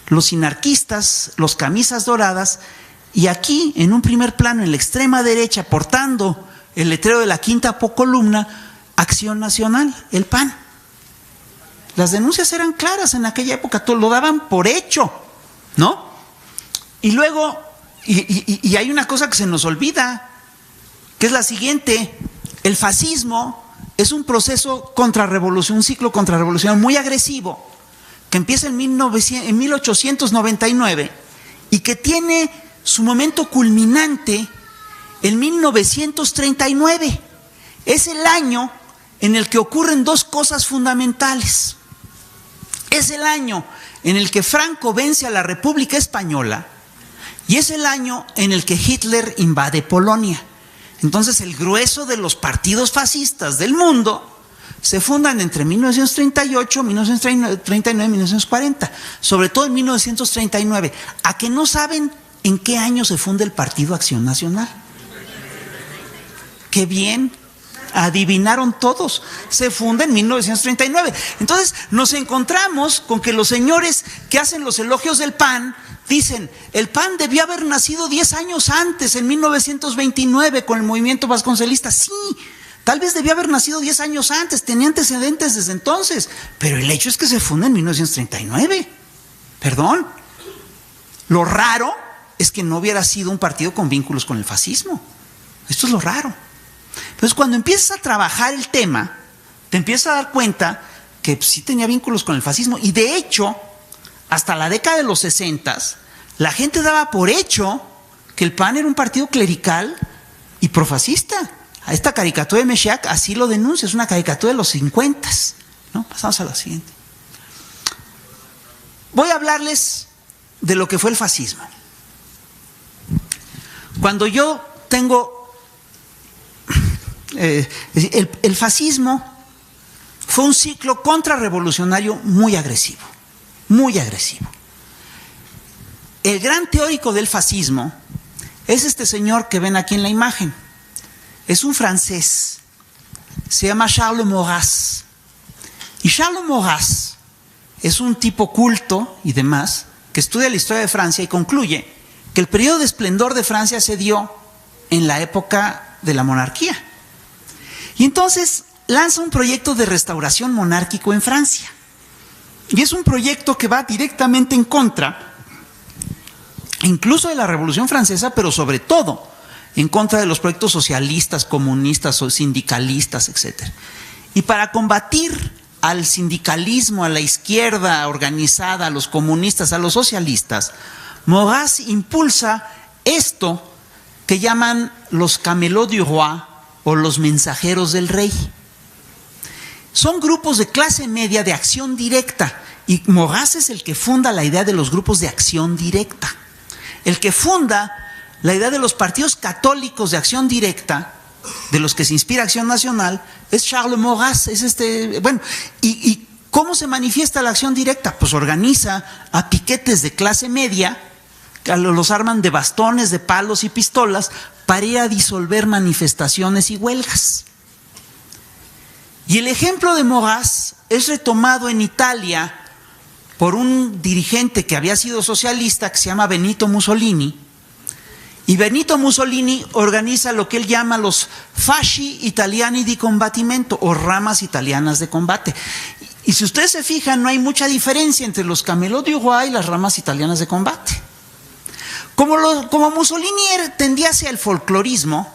los sinarquistas, los camisas doradas, y aquí, en un primer plano, en la extrema derecha, portando el letrero de la quinta columna, Acción Nacional, el PAN. Las denuncias eran claras en aquella época, todo lo daban por hecho, ¿no? Y luego, y hay una cosa que se nos olvida, que es la siguiente: el fascismo es un proceso contrarrevolución, un ciclo contrarrevolucionario muy agresivo, que empieza en 1899 y que tiene su momento culminante en 1939. Es el año en el que ocurren dos cosas fundamentales. Es el año en el que Franco vence a la República Española y es el año en el que Hitler invade Polonia. Entonces el grueso de los partidos fascistas del mundo se fundan entre 1938, 1939 y 1940, sobre todo en 1939. ¿A que no saben en qué año se funda el Partido Acción Nacional? ¡Qué bien! Adivinaron todos, se funda en 1939. Entonces nos encontramos con que los señores que hacen los elogios del PAN dicen, el PAN debió haber nacido 10 años antes, en 1929, con el movimiento vasconcelista. Sí, tal vez debió haber nacido 10 años antes, tenía antecedentes desde entonces, pero el hecho es que se funda en 1939. Perdón. Lo raro es que no hubiera sido un partido con vínculos con el fascismo. Esto es lo raro. Entonces, cuando empiezas a trabajar el tema, te empiezas a dar cuenta que sí tenía vínculos con el fascismo. Y de hecho, hasta la década de los 60, la gente daba por hecho que el PAN era un partido clerical y profascista. A esta caricatura de Meshack así lo denuncia, es una caricatura de los 50, ¿no? Pasamos a la siguiente. Voy a hablarles de lo que fue el fascismo. Cuando yo tengo... el fascismo fue un ciclo contrarrevolucionario muy agresivo, muy agresivo. El gran teórico del fascismo es este señor que ven aquí en la imagen. Es un francés, se llama Charles Maurras. Y Charles Maurras es un tipo culto y demás, que estudia la historia de Francia y concluye que el periodo de esplendor de Francia se dio en la época de la monarquía. Y entonces lanza un proyecto de restauración monárquico en Francia. Y es un proyecto que va directamente en contra, incluso de la Revolución Francesa, pero sobre todo en contra de los proyectos socialistas, comunistas o sindicalistas, etc. Y para combatir al sindicalismo, a la izquierda organizada, a los comunistas, a los socialistas, Maurras impulsa esto que llaman los camelots du roi, o los mensajeros del rey. Son grupos de clase media de acción directa, y Maurras es el que funda la idea de los grupos de acción directa. El que funda la idea de los partidos católicos de acción directa, de los que se inspira Acción Nacional, es Charles Maurras. ¿Y cómo se manifiesta la acción directa? Pues organiza a piquetes de clase media, que los arman de bastones, de palos y pistolas, para ir a disolver manifestaciones y huelgas. Y el ejemplo de Maurras es retomado en Italia por un dirigente que había sido socialista, que se llama Benito Mussolini. Y Benito Mussolini organiza lo que él llama los fasci italiani di combattimento, o ramas italianas de combate. Y si ustedes se fijan, no hay mucha diferencia entre los camelots du roi y las ramas italianas de combate. Como Mussolini tendía hacia el folclorismo,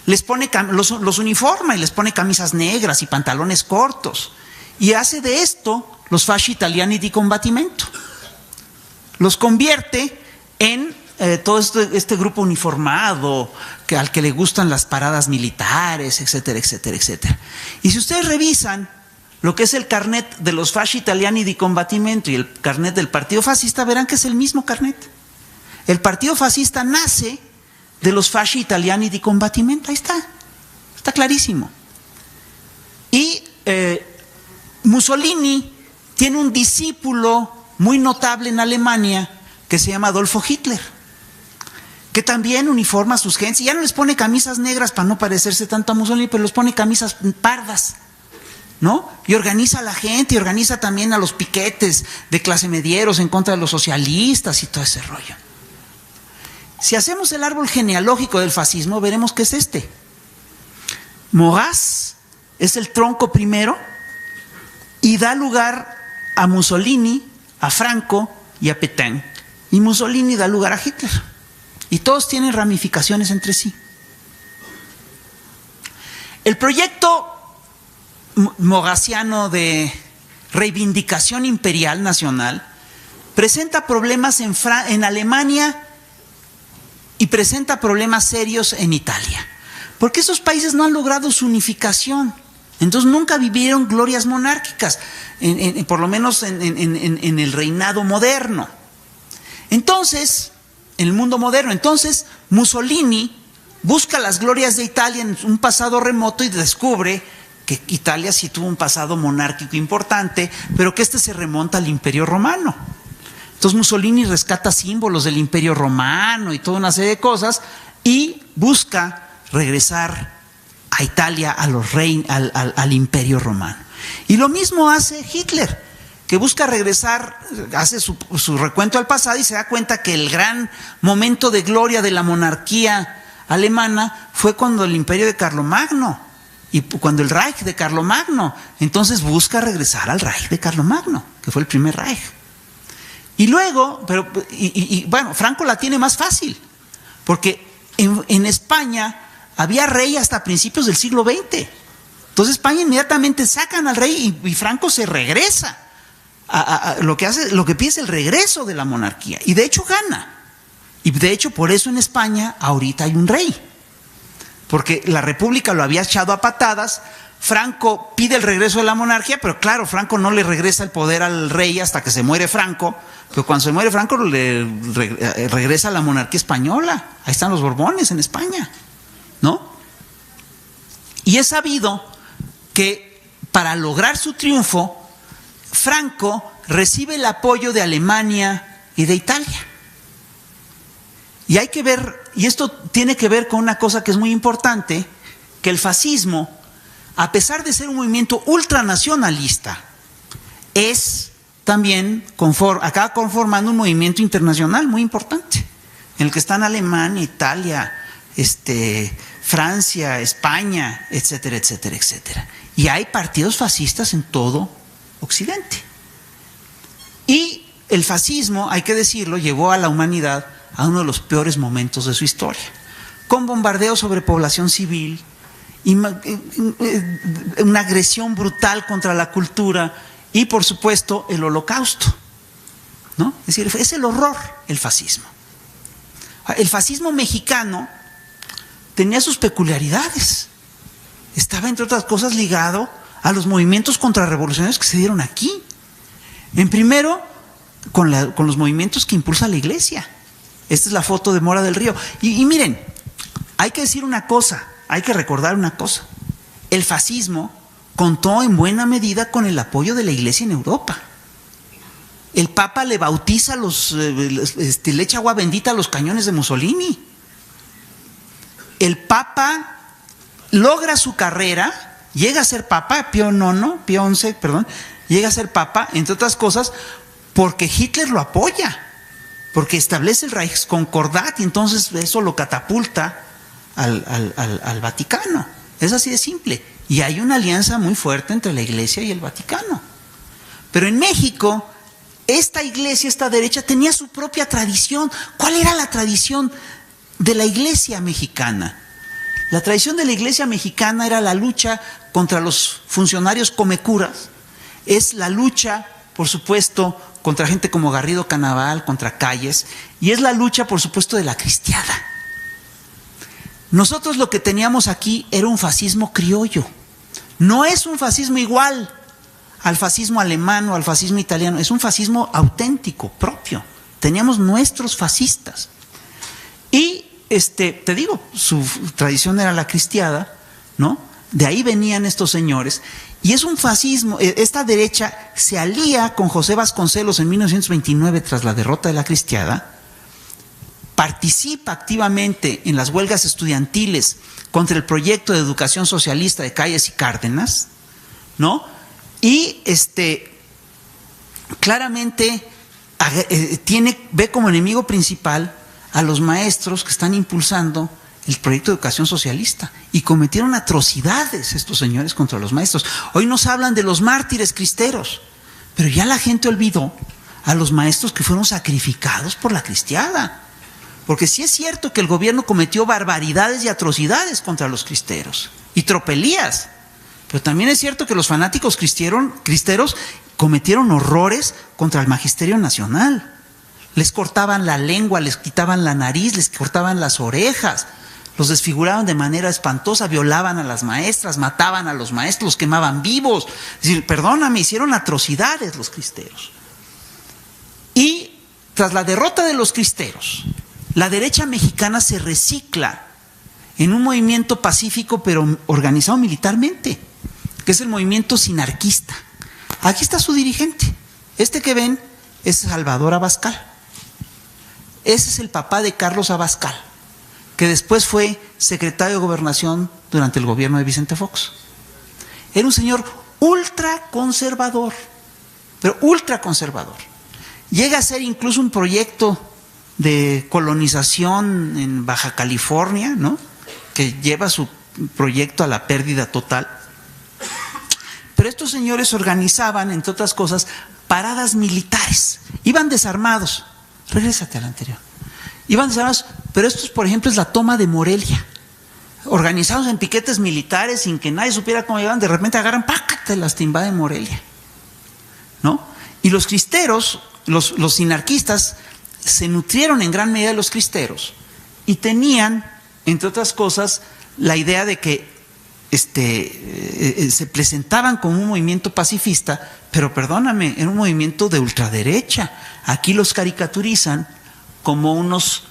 los uniforma y les pone camisas negras y pantalones cortos. Y hace de esto los fasci italiani di combattimento. Los convierte en todo este grupo uniformado al que le gustan las paradas militares, etcétera, etcétera, etcétera. Y si ustedes revisan lo que es el carnet de los fasci italiani di combattimento y el carnet del Partido Fascista, verán que es el mismo carnet. El Partido Fascista nace de los fasci italiani di combattimento. Ahí está clarísimo. Y Mussolini tiene un discípulo muy notable en Alemania que se llama Adolfo Hitler, que también uniforma a sus gentes. Ya no les pone camisas negras para no parecerse tanto a Mussolini, pero les pone camisas pardas, ¿no? Y organiza a la gente, y organiza también a los piquetes de clase medieros en contra de los socialistas y todo ese rollo. Si hacemos el árbol genealógico del fascismo, veremos que es este. Maurras es el tronco primero y da lugar a Mussolini, a Franco y a Pétain. Y Mussolini da lugar a Hitler. Y todos tienen ramificaciones entre sí. El proyecto maurrasiano de reivindicación imperial nacional presenta problemas en Alemania y presenta problemas serios en Italia, porque esos países no han logrado su unificación Entonces nunca vivieron glorias monárquicas, por lo menos en el reinado moderno. Entonces, en el mundo moderno, entonces Mussolini busca las glorias de Italia en un pasado remoto y descubre que Italia sí tuvo un pasado monárquico importante, pero que se remonta al Imperio Romano. Entonces Mussolini rescata símbolos del Imperio Romano y toda una serie de cosas y busca regresar a Italia, al Imperio Romano. Y lo mismo hace Hitler, que busca regresar, hace su recuento al pasado y se da cuenta que el gran momento de gloria de la monarquía alemana fue cuando el imperio de Carlomagno y cuando el Reich de Carlomagno. Entonces busca regresar al Reich de Carlomagno, que fue el primer Reich. Y luego, bueno, Franco la tiene más fácil, porque en España había rey hasta principios del siglo XX. Entonces España inmediatamente sacan al rey y Franco se regresa. Lo que pide es el regreso de la monarquía. Y de hecho gana. Y de hecho por eso en España ahorita hay un rey. Porque la república lo había echado a patadas. Franco pide el regreso de la monarquía, pero claro, Franco no le regresa el poder al rey hasta que se muere Franco. Pero cuando se muere Franco le regresa la monarquía española. Ahí están los Borbones en España, ¿no? Y es sabido que para lograr su triunfo, Franco recibe el apoyo de Alemania y de Italia. Y hay que ver, y esto tiene que ver con una cosa que es muy importante, que el fascismo, a pesar de ser un movimiento ultranacionalista, es también acaba conformando un movimiento internacional muy importante, en el que están Alemania, Italia, Francia, España, etcétera, etcétera, etcétera. Y hay partidos fascistas en todo Occidente. Y el fascismo, hay que decirlo, llevó a la humanidad a uno de los peores momentos de su historia, con bombardeos sobre población civil, y una agresión brutal contra la cultura y por supuesto el Holocausto, ¿no? Es decir, es el horror el fascismo. El fascismo mexicano tenía sus peculiaridades. Estaba, entre otras cosas, ligado a los movimientos contrarrevolucionarios que se dieron aquí. En primero, con los movimientos que impulsa la Iglesia. Esta es la foto de Mora del Río. Y miren, hay que decir una cosa, hay que recordar una cosa. El fascismo contó en buena medida con el apoyo de la Iglesia en Europa. El Papa le bautiza le echa agua bendita a los cañones de Mussolini. El Papa logra su carrera, llega a ser Papa, Pío XI, llega a ser Papa, entre otras cosas, porque Hitler lo apoya, porque establece el Reichskonkordat y entonces eso lo catapulta al Vaticano. Es así de simple. Y hay una alianza muy fuerte entre la Iglesia y el Vaticano. Pero en México, esta Iglesia, esta derecha, tenía su propia tradición. ¿Cuál era la tradición de la Iglesia mexicana? La tradición de la Iglesia mexicana era la lucha contra los funcionarios comecuras, es la lucha, por supuesto, contra gente como Garrido Canaval, contra Calles, y es la lucha, por supuesto, de la cristiada. Nosotros lo que teníamos aquí era un fascismo criollo. No es un fascismo igual al fascismo alemán o al fascismo italiano, es un fascismo auténtico, propio. Teníamos nuestros fascistas. Y te digo, su tradición era la cristiada, ¿no? De ahí venían estos señores. Y es un fascismo, esta derecha se alía con José Vasconcelos en 1929 tras la derrota de la cristiada, participa activamente en las huelgas estudiantiles contra el proyecto de educación socialista de Calles y Cárdenas, ¿no? Y claramente ve como enemigo principal a los maestros que están impulsando el proyecto de educación socialista, y cometieron atrocidades estos señores contra los maestros. Hoy nos hablan de los mártires cristeros, pero ya la gente olvidó a los maestros que fueron sacrificados por la cristiada. Porque sí es cierto que el gobierno cometió barbaridades y atrocidades contra los cristeros y tropelías, pero también es cierto que los fanáticos cristeros cometieron horrores contra el magisterio nacional. Les cortaban la lengua, les quitaban la nariz, les cortaban las orejas, los desfiguraban de manera espantosa, violaban a las maestras, mataban a los maestros, los quemaban vivos. Es decir, perdóname, hicieron atrocidades los cristeros. Y tras la derrota de los cristeros, la derecha mexicana se recicla en un movimiento pacífico pero organizado militarmente, que es el movimiento sinarquista. Aquí está su dirigente. Este que ven es Salvador Abascal. Ese es el papá de Carlos Abascal, que después fue secretario de Gobernación durante el gobierno de Vicente Fox. Era un señor ultraconservador, pero ultraconservador. Llega a ser incluso un proyecto de colonización en Baja California, ¿no?, que lleva su proyecto a la pérdida total. Pero estos señores organizaban, entre otras cosas, paradas militares. Iban desarmados. Regrésate al anterior. Iban desarmados, pero esto, por ejemplo, es la toma de Morelia. Organizados en piquetes militares sin que nadie supiera cómo llegaban, de repente agarran, ¡pácate! Las timbadas de Morelia, ¿no? Y los cristeros, los sinarquistas, se nutrieron en gran medida de los cristeros y tenían, entre otras cosas, la idea de que se presentaban como un movimiento pacifista, pero perdóname, era un movimiento de ultraderecha. Aquí los caricaturizan como unos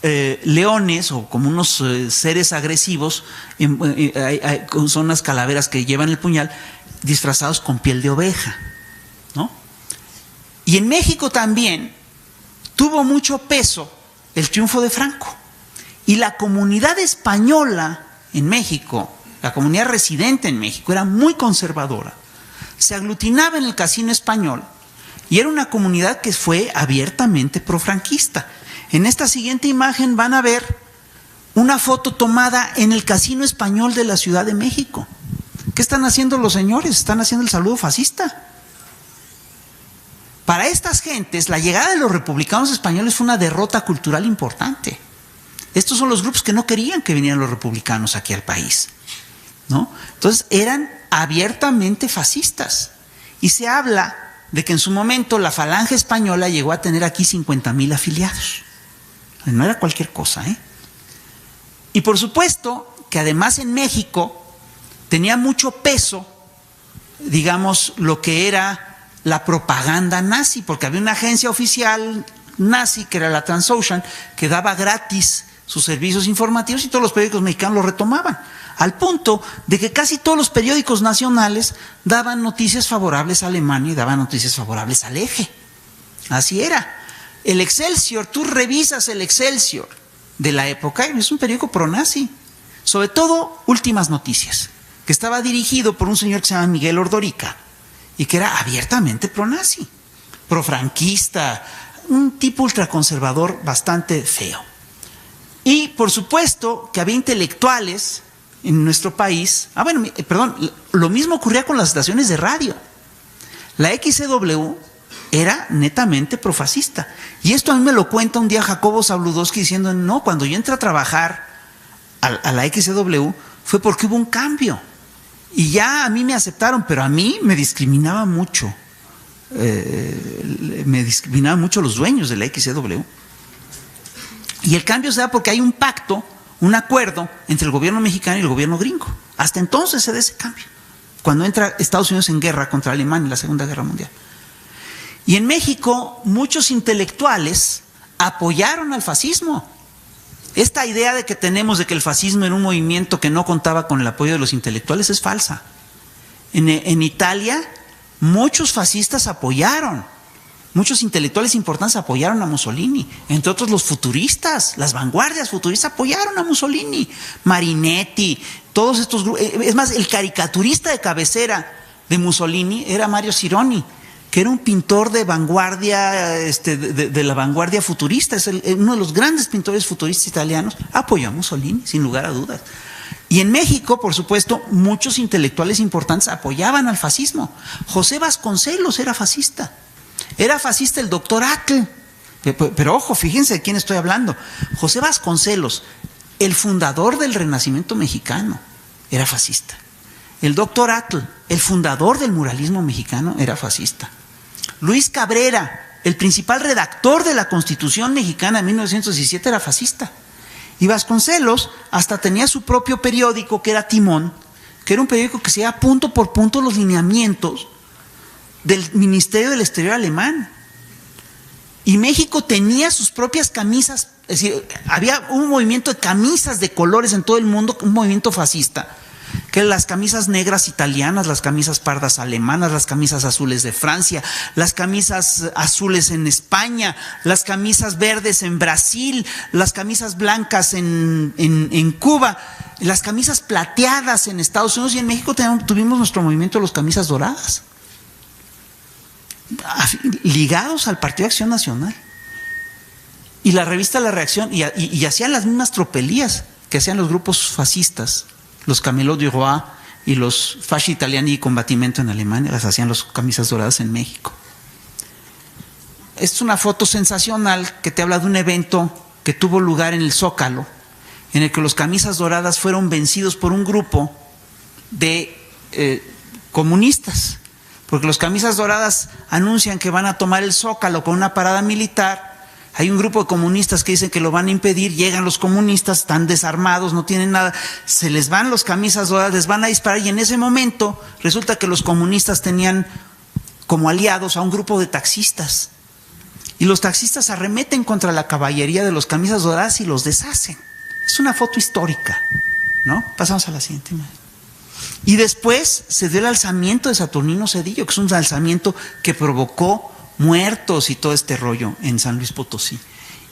leones o como unos seres agresivos, son unas calaveras que llevan el puñal disfrazados con piel de oveja, ¿no? Y en México también tuvo mucho peso el triunfo de Franco. Y la comunidad española en México, la comunidad residente en México, era muy conservadora. Se aglutinaba en el Casino Español y era una comunidad que fue abiertamente profranquista. En esta siguiente imagen van a ver una foto tomada en el Casino Español de la Ciudad de México. ¿Qué están haciendo los señores? Están haciendo el saludo fascista. Para estas gentes, la llegada de los republicanos españoles fue una derrota cultural importante. Estos son los grupos que no querían que vinieran los republicanos aquí al país, ¿no? Entonces eran abiertamente fascistas. Y se habla de que en su momento la Falange Española llegó a tener aquí 50,000 afiliados. No era cualquier cosa, ¿eh? Y por supuesto que además en México tenía mucho peso, digamos, lo que era la propaganda nazi, porque había una agencia oficial nazi, que era la Transocean, que daba gratis sus servicios informativos y todos los periódicos mexicanos lo retomaban, al punto de que casi todos los periódicos nacionales daban noticias favorables a Alemania y daban noticias favorables al Eje. Así era. El Excelsior, tú revisas el Excelsior de la época, es un periódico pro-nazi, sobre todo Últimas Noticias, que estaba dirigido por un señor que se llama Miguel Ordorica y que era abiertamente pro-nazi, pro-franquista, un tipo ultraconservador bastante feo. Y por supuesto que había intelectuales en nuestro país. Lo mismo ocurría con las estaciones de radio. La XCW era netamente profascista. Y esto a mí me lo cuenta un día Jacobo Zabludowski diciendo, no, cuando yo entré a trabajar a la XCW fue porque hubo un cambio. Y ya a mí me aceptaron, pero a mí me discriminaba mucho. Me discriminaban mucho los dueños de la XCW. Y el cambio se da porque hay un pacto, un acuerdo entre el gobierno mexicano y el gobierno gringo. Hasta entonces se da ese cambio, cuando entra Estados Unidos en guerra contra Alemania en la Segunda Guerra Mundial. Y en México muchos intelectuales apoyaron al fascismo. Esta idea de que tenemos de que el fascismo era un movimiento que no contaba con el apoyo de los intelectuales es falsa. En Italia muchos fascistas apoyaron. Muchos intelectuales importantes apoyaron a Mussolini, entre otros los futuristas, las vanguardias futuristas apoyaron a Mussolini, Marinetti, todos estos grupos. Es más, el caricaturista de cabecera de Mussolini era Mario Cironi, que era un pintor de vanguardia, de la vanguardia futurista, es uno de los grandes pintores futuristas italianos. Apoyó a Mussolini, sin lugar a dudas. Y en México, por supuesto, muchos intelectuales importantes apoyaban al fascismo. José Vasconcelos era fascista. Era fascista el doctor Atl, pero ojo, fíjense de quién estoy hablando. José Vasconcelos, el fundador del Renacimiento mexicano, era fascista. El doctor Atl, el fundador del muralismo mexicano, era fascista. Luis Cabrera, el principal redactor de la Constitución mexicana de 1917, era fascista. Y Vasconcelos hasta tenía su propio periódico, que era Timón, que era un periódico que seguía punto por punto los lineamientos del Ministerio del Exterior alemán. Y México tenía sus propias camisas, es decir, había un movimiento de camisas de colores en todo el mundo, un movimiento fascista, que eran las camisas negras italianas, las camisas pardas alemanas, las camisas azules de Francia, las camisas azules en España, las camisas verdes en Brasil, las camisas blancas en Cuba, las camisas plateadas en Estados Unidos, y en México tuvimos nuestro movimiento de las camisas doradas, ligados al Partido Acción Nacional. Y la revista La Reacción, y hacían las mismas tropelías que hacían los grupos fascistas, los Camelot du Roi y los Fasci Italiani y Combattimento en Alemania, las hacían los camisas doradas en México. Esta es una foto sensacional que te habla de un evento que tuvo lugar en el Zócalo, en el que los camisas doradas fueron vencidos por un grupo de comunistas, porque los camisas doradas anuncian que van a tomar el Zócalo con una parada militar. Hay un grupo de comunistas que dicen que lo van a impedir, llegan los comunistas, están desarmados, no tienen nada, se les van los camisas doradas, les van a disparar, y en ese momento resulta que los comunistas tenían como aliados a un grupo de taxistas, y los taxistas arremeten contra la caballería de los camisas doradas y los deshacen. Es una foto histórica, ¿no? Pasamos a la siguiente imagen. Y después se dio el alzamiento de Saturnino Cedillo, que es un alzamiento que provocó muertos y todo este rollo en San Luis Potosí.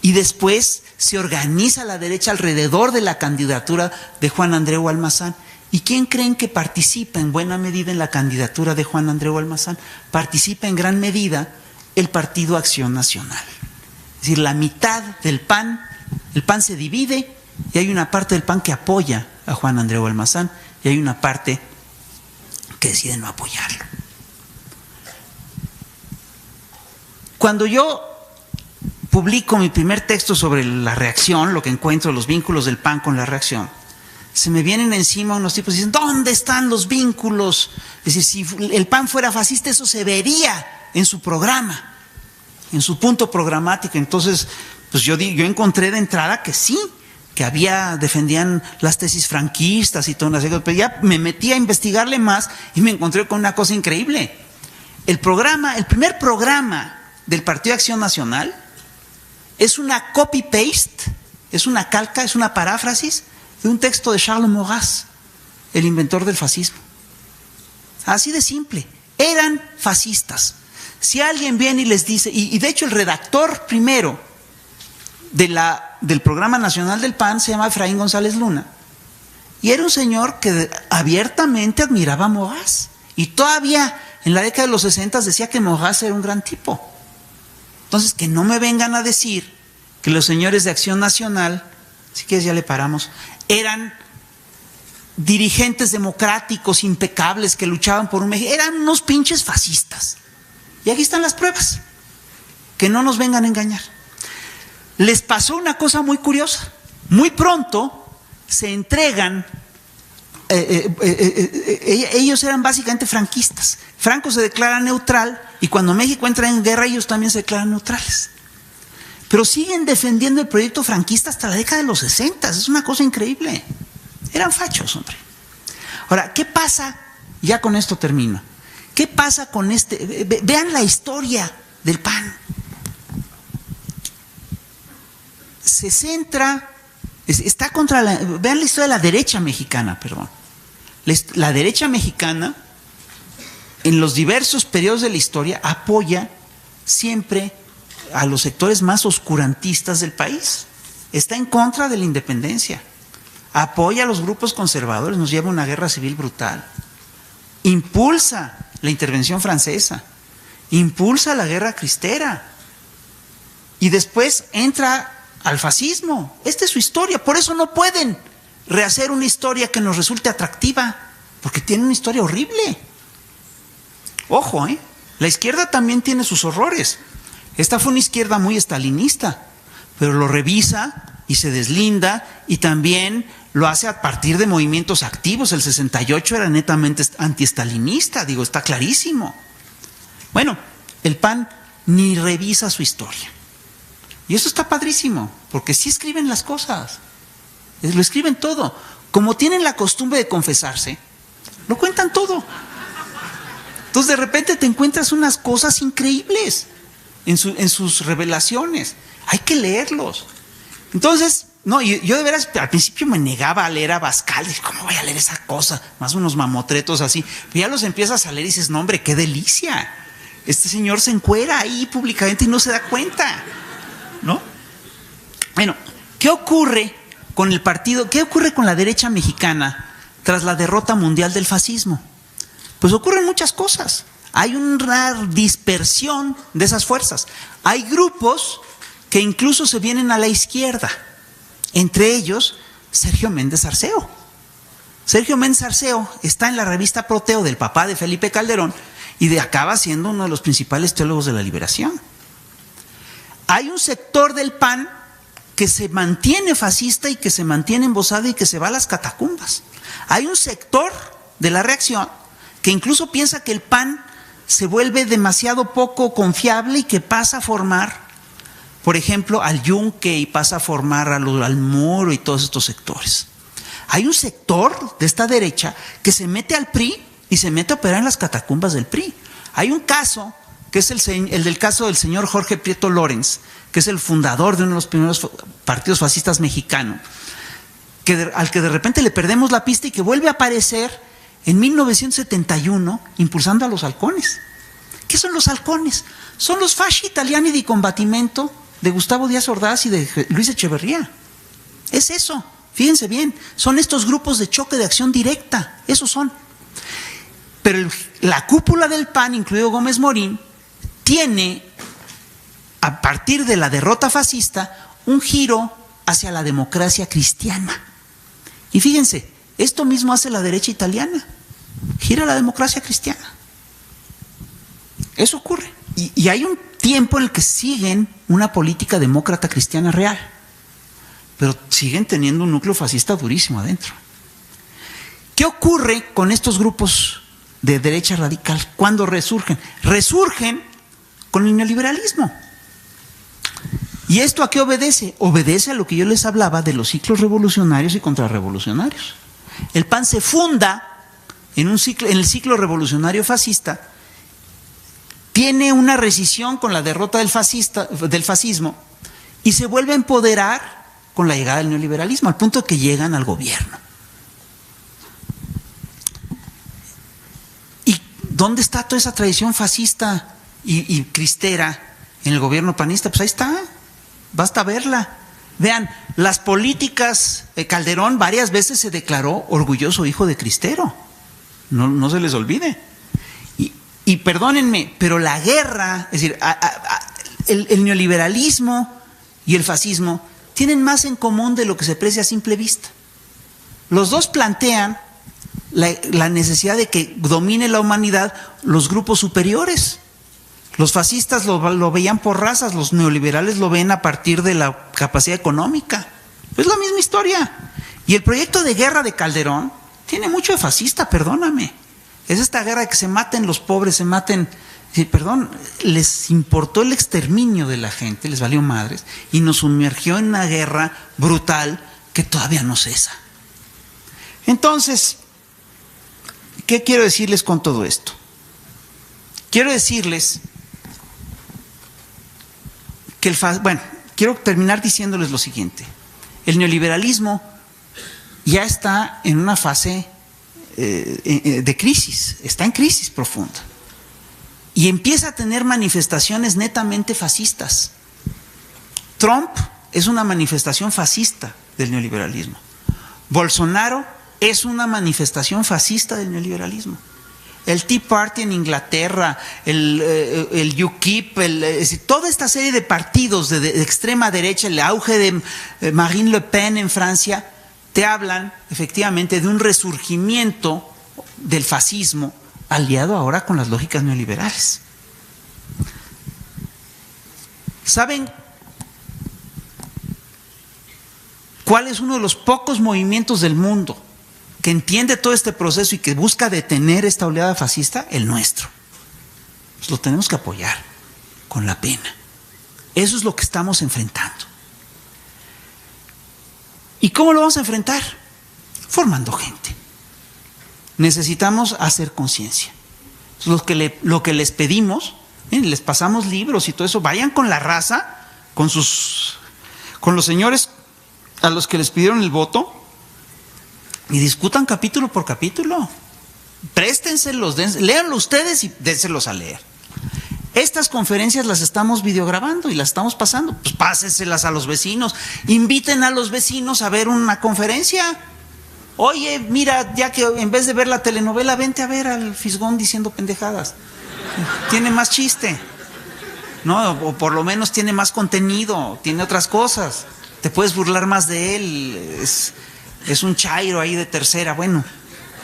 Y después se organiza la derecha alrededor de la candidatura de Juan Andreu Almazán. ¿Y quién creen que participa en buena medida en la candidatura de Juan Andreu Almazán? Participa en gran medida el Partido Acción Nacional. Es decir, la mitad del PAN, el PAN se divide y hay una parte del PAN que apoya a Juan Andreu Almazán y hay una parte que decide no apoyarlo. Cuando yo publico mi primer texto sobre la reacción, lo que encuentro, los vínculos del PAN con la reacción, se me vienen encima unos tipos y dicen, ¿dónde están los vínculos? Es decir, si el PAN fuera fascista, eso se vería en su programa, en su punto programático. Entonces, pues yo encontré de entrada que sí, que defendían las tesis franquistas y todo eso, pero ya me metí a investigarle más y me encontré con una cosa increíble. El primer programa del Partido Acción Nacional es una copy-paste, es una calca, es una paráfrasis de un texto de Charles Maurras, el inventor del fascismo. Así de simple. Eran fascistas. Si alguien viene y les dice, y de hecho el redactor primero del Programa Nacional del PAN se llama Efraín González Luna, y era un señor que abiertamente admiraba a Maurras, y todavía en la década de los 60 decía que Maurras era un gran tipo. Entonces, que no me vengan a decir que los señores de Acción Nacional, si quieres ya le paramos, eran dirigentes democráticos impecables que luchaban por un México. Eran unos pinches fascistas. Y aquí están las pruebas. Que no nos vengan a engañar. Les pasó una cosa muy curiosa. Muy pronto se entregan, ellos eran básicamente franquistas. Franco se declara neutral y cuando México entra en guerra ellos también se declaran neutrales. Pero siguen defendiendo el proyecto franquista hasta la década de los 60. Es una cosa increíble. Eran fachos, hombre. Ahora, ¿qué pasa? Ya con esto termino. ¿Qué pasa con este? Vean la historia del PAN. Se centra, está contra vean la historia de la derecha mexicana, perdón. La derecha mexicana, en los diversos periodos de la historia, apoya siempre a los sectores más oscurantistas del país. Está en contra de la independencia. Apoya a los grupos conservadores, nos lleva a una guerra civil brutal. Impulsa la intervención francesa. Impulsa la guerra cristera. Y después entra al fascismo. Esta es su historia. Por eso no pueden rehacer una historia que nos resulte atractiva, porque tiene una historia horrible. Ojo, la izquierda también tiene sus horrores. Esta fue una izquierda muy estalinista, pero lo revisa y se deslinda, y también lo hace a partir de movimientos activos. El 68 era netamente antiestalinista, está clarísimo. Bueno, el PAN ni revisa su historia. Y eso está padrísimo, porque sí escriben las cosas. lo escriben todo. Como tienen la costumbre de confesarse, lo cuentan todo. Entonces de repente te encuentras unas cosas increíbles en sus revelaciones. Hay que leerlos. Entonces, no, yo de veras al principio me negaba a leer a Abascal. Dije, ¿cómo voy a leer esa cosa? Más unos mamotretos así. Pero ya los empiezas a leer y dices, no hombre, qué delicia. Este señor se encuera ahí públicamente y no se da cuenta, ¿no? Bueno, ¿qué ocurre con el partido? ¿Qué ocurre con la derecha mexicana tras la derrota mundial del fascismo? Pues ocurren muchas cosas. Hay una dispersión de esas fuerzas. Hay grupos que incluso se vienen a la izquierda. Entre ellos, Sergio Méndez Arceo. Sergio Méndez Arceo está en la revista Proteo del papá de Felipe Calderón y acaba siendo uno de los principales teólogos de la liberación. Hay un sector del PAN que se mantiene fascista y que se mantiene embosado y que se va a las catacumbas. Hay un sector de la reacción que incluso piensa que el PAN se vuelve demasiado poco confiable y que pasa a formar, por ejemplo, al Yunque y pasa a formar al Muro y todos estos sectores. Hay un sector de esta derecha que se mete al PRI y se mete a operar en las catacumbas del PRI. Hay un caso, que es el del caso del señor Jorge Prieto Lorenz, que es el fundador de uno de los primeros partidos fascistas mexicanos, al que de repente le perdemos la pista y que vuelve a aparecer en 1971 impulsando a los halcones. ¿Qué son los halcones? Son los fasci italiani di combattimento de Gustavo Díaz Ordaz y de Luis Echeverría. Es eso, fíjense bien, son estos grupos de choque de acción directa, esos son. Pero la cúpula del PAN, incluido Gómez Morín, tiene, a partir de la derrota fascista, un giro hacia la democracia cristiana. Y fíjense, esto mismo hace la derecha italiana, gira a la democracia cristiana. Eso ocurre. Y hay un tiempo en el que siguen una política demócrata cristiana real, pero siguen teniendo un núcleo fascista durísimo adentro. ¿Qué ocurre con estos grupos de derecha radical cuando resurgen? Resurgen con el neoliberalismo. ¿Y esto a qué obedece? Obedece a lo que yo les hablaba de los ciclos revolucionarios y contrarrevolucionarios. El PAN se funda en el ciclo revolucionario fascista, tiene una rescisión con la derrota del fascismo y se vuelve a empoderar con la llegada del neoliberalismo, al punto de que llegan al gobierno. ¿Y dónde está toda esa tradición fascista y cristera en el gobierno panista? Pues ahí está, basta verla. Vean, las políticas, Calderón varias veces se declaró orgulloso hijo de cristero, no se les olvide. Y perdónenme, pero la guerra, es decir, el neoliberalismo y el fascismo tienen más en común de lo que se aprecia a simple vista. Los dos plantean la necesidad de que domine la humanidad los grupos superiores. Los fascistas lo veían por razas, los neoliberales lo ven a partir de la capacidad económica. Es la misma historia. Y el proyecto de guerra de Calderón tiene mucho de fascista, perdóname. Es esta guerra de que se maten los pobres, se maten, perdón, les importó el exterminio de la gente, les valió madres, y nos sumergió en una guerra brutal que todavía no cesa. Entonces, ¿qué quiero decirles con todo esto? Quiero decirles que quiero terminar diciéndoles lo siguiente. El neoliberalismo ya está en una fase de crisis, está en crisis profunda y empieza a tener manifestaciones netamente fascistas. Trump es una manifestación fascista del neoliberalismo. Bolsonaro es una manifestación fascista del neoliberalismo. El Tea Party en Inglaterra, el UKIP, toda esta serie de partidos de extrema derecha, el auge de Marine Le Pen en Francia, te hablan efectivamente de un resurgimiento del fascismo aliado ahora con las lógicas neoliberales. ¿Saben cuál es uno de los pocos movimientos del mundo que entiende todo este proceso y que busca detener esta oleada fascista? El nuestro. Pues lo tenemos que apoyar con la pena. Eso es lo que estamos enfrentando. ¿Y cómo lo vamos a enfrentar? Formando gente. Necesitamos hacer conciencia. Lo que les pedimos, les pasamos libros y todo eso, vayan con la raza, con los señores a los que les pidieron el voto y discutan capítulo por capítulo. Préstenselos, léanlo ustedes y dénselos a leer. Estas conferencias las estamos videograbando y las estamos pasando, pues pásenselas a los vecinos, inviten a los vecinos a ver una conferencia. Oye, mira, ya que en vez de ver la telenovela, vente a ver al Fisgón diciendo pendejadas. Tiene más chiste, ¿no? O por lo menos tiene más contenido, tiene otras cosas. Te puedes burlar más de él, es un chairo ahí de tercera. Bueno,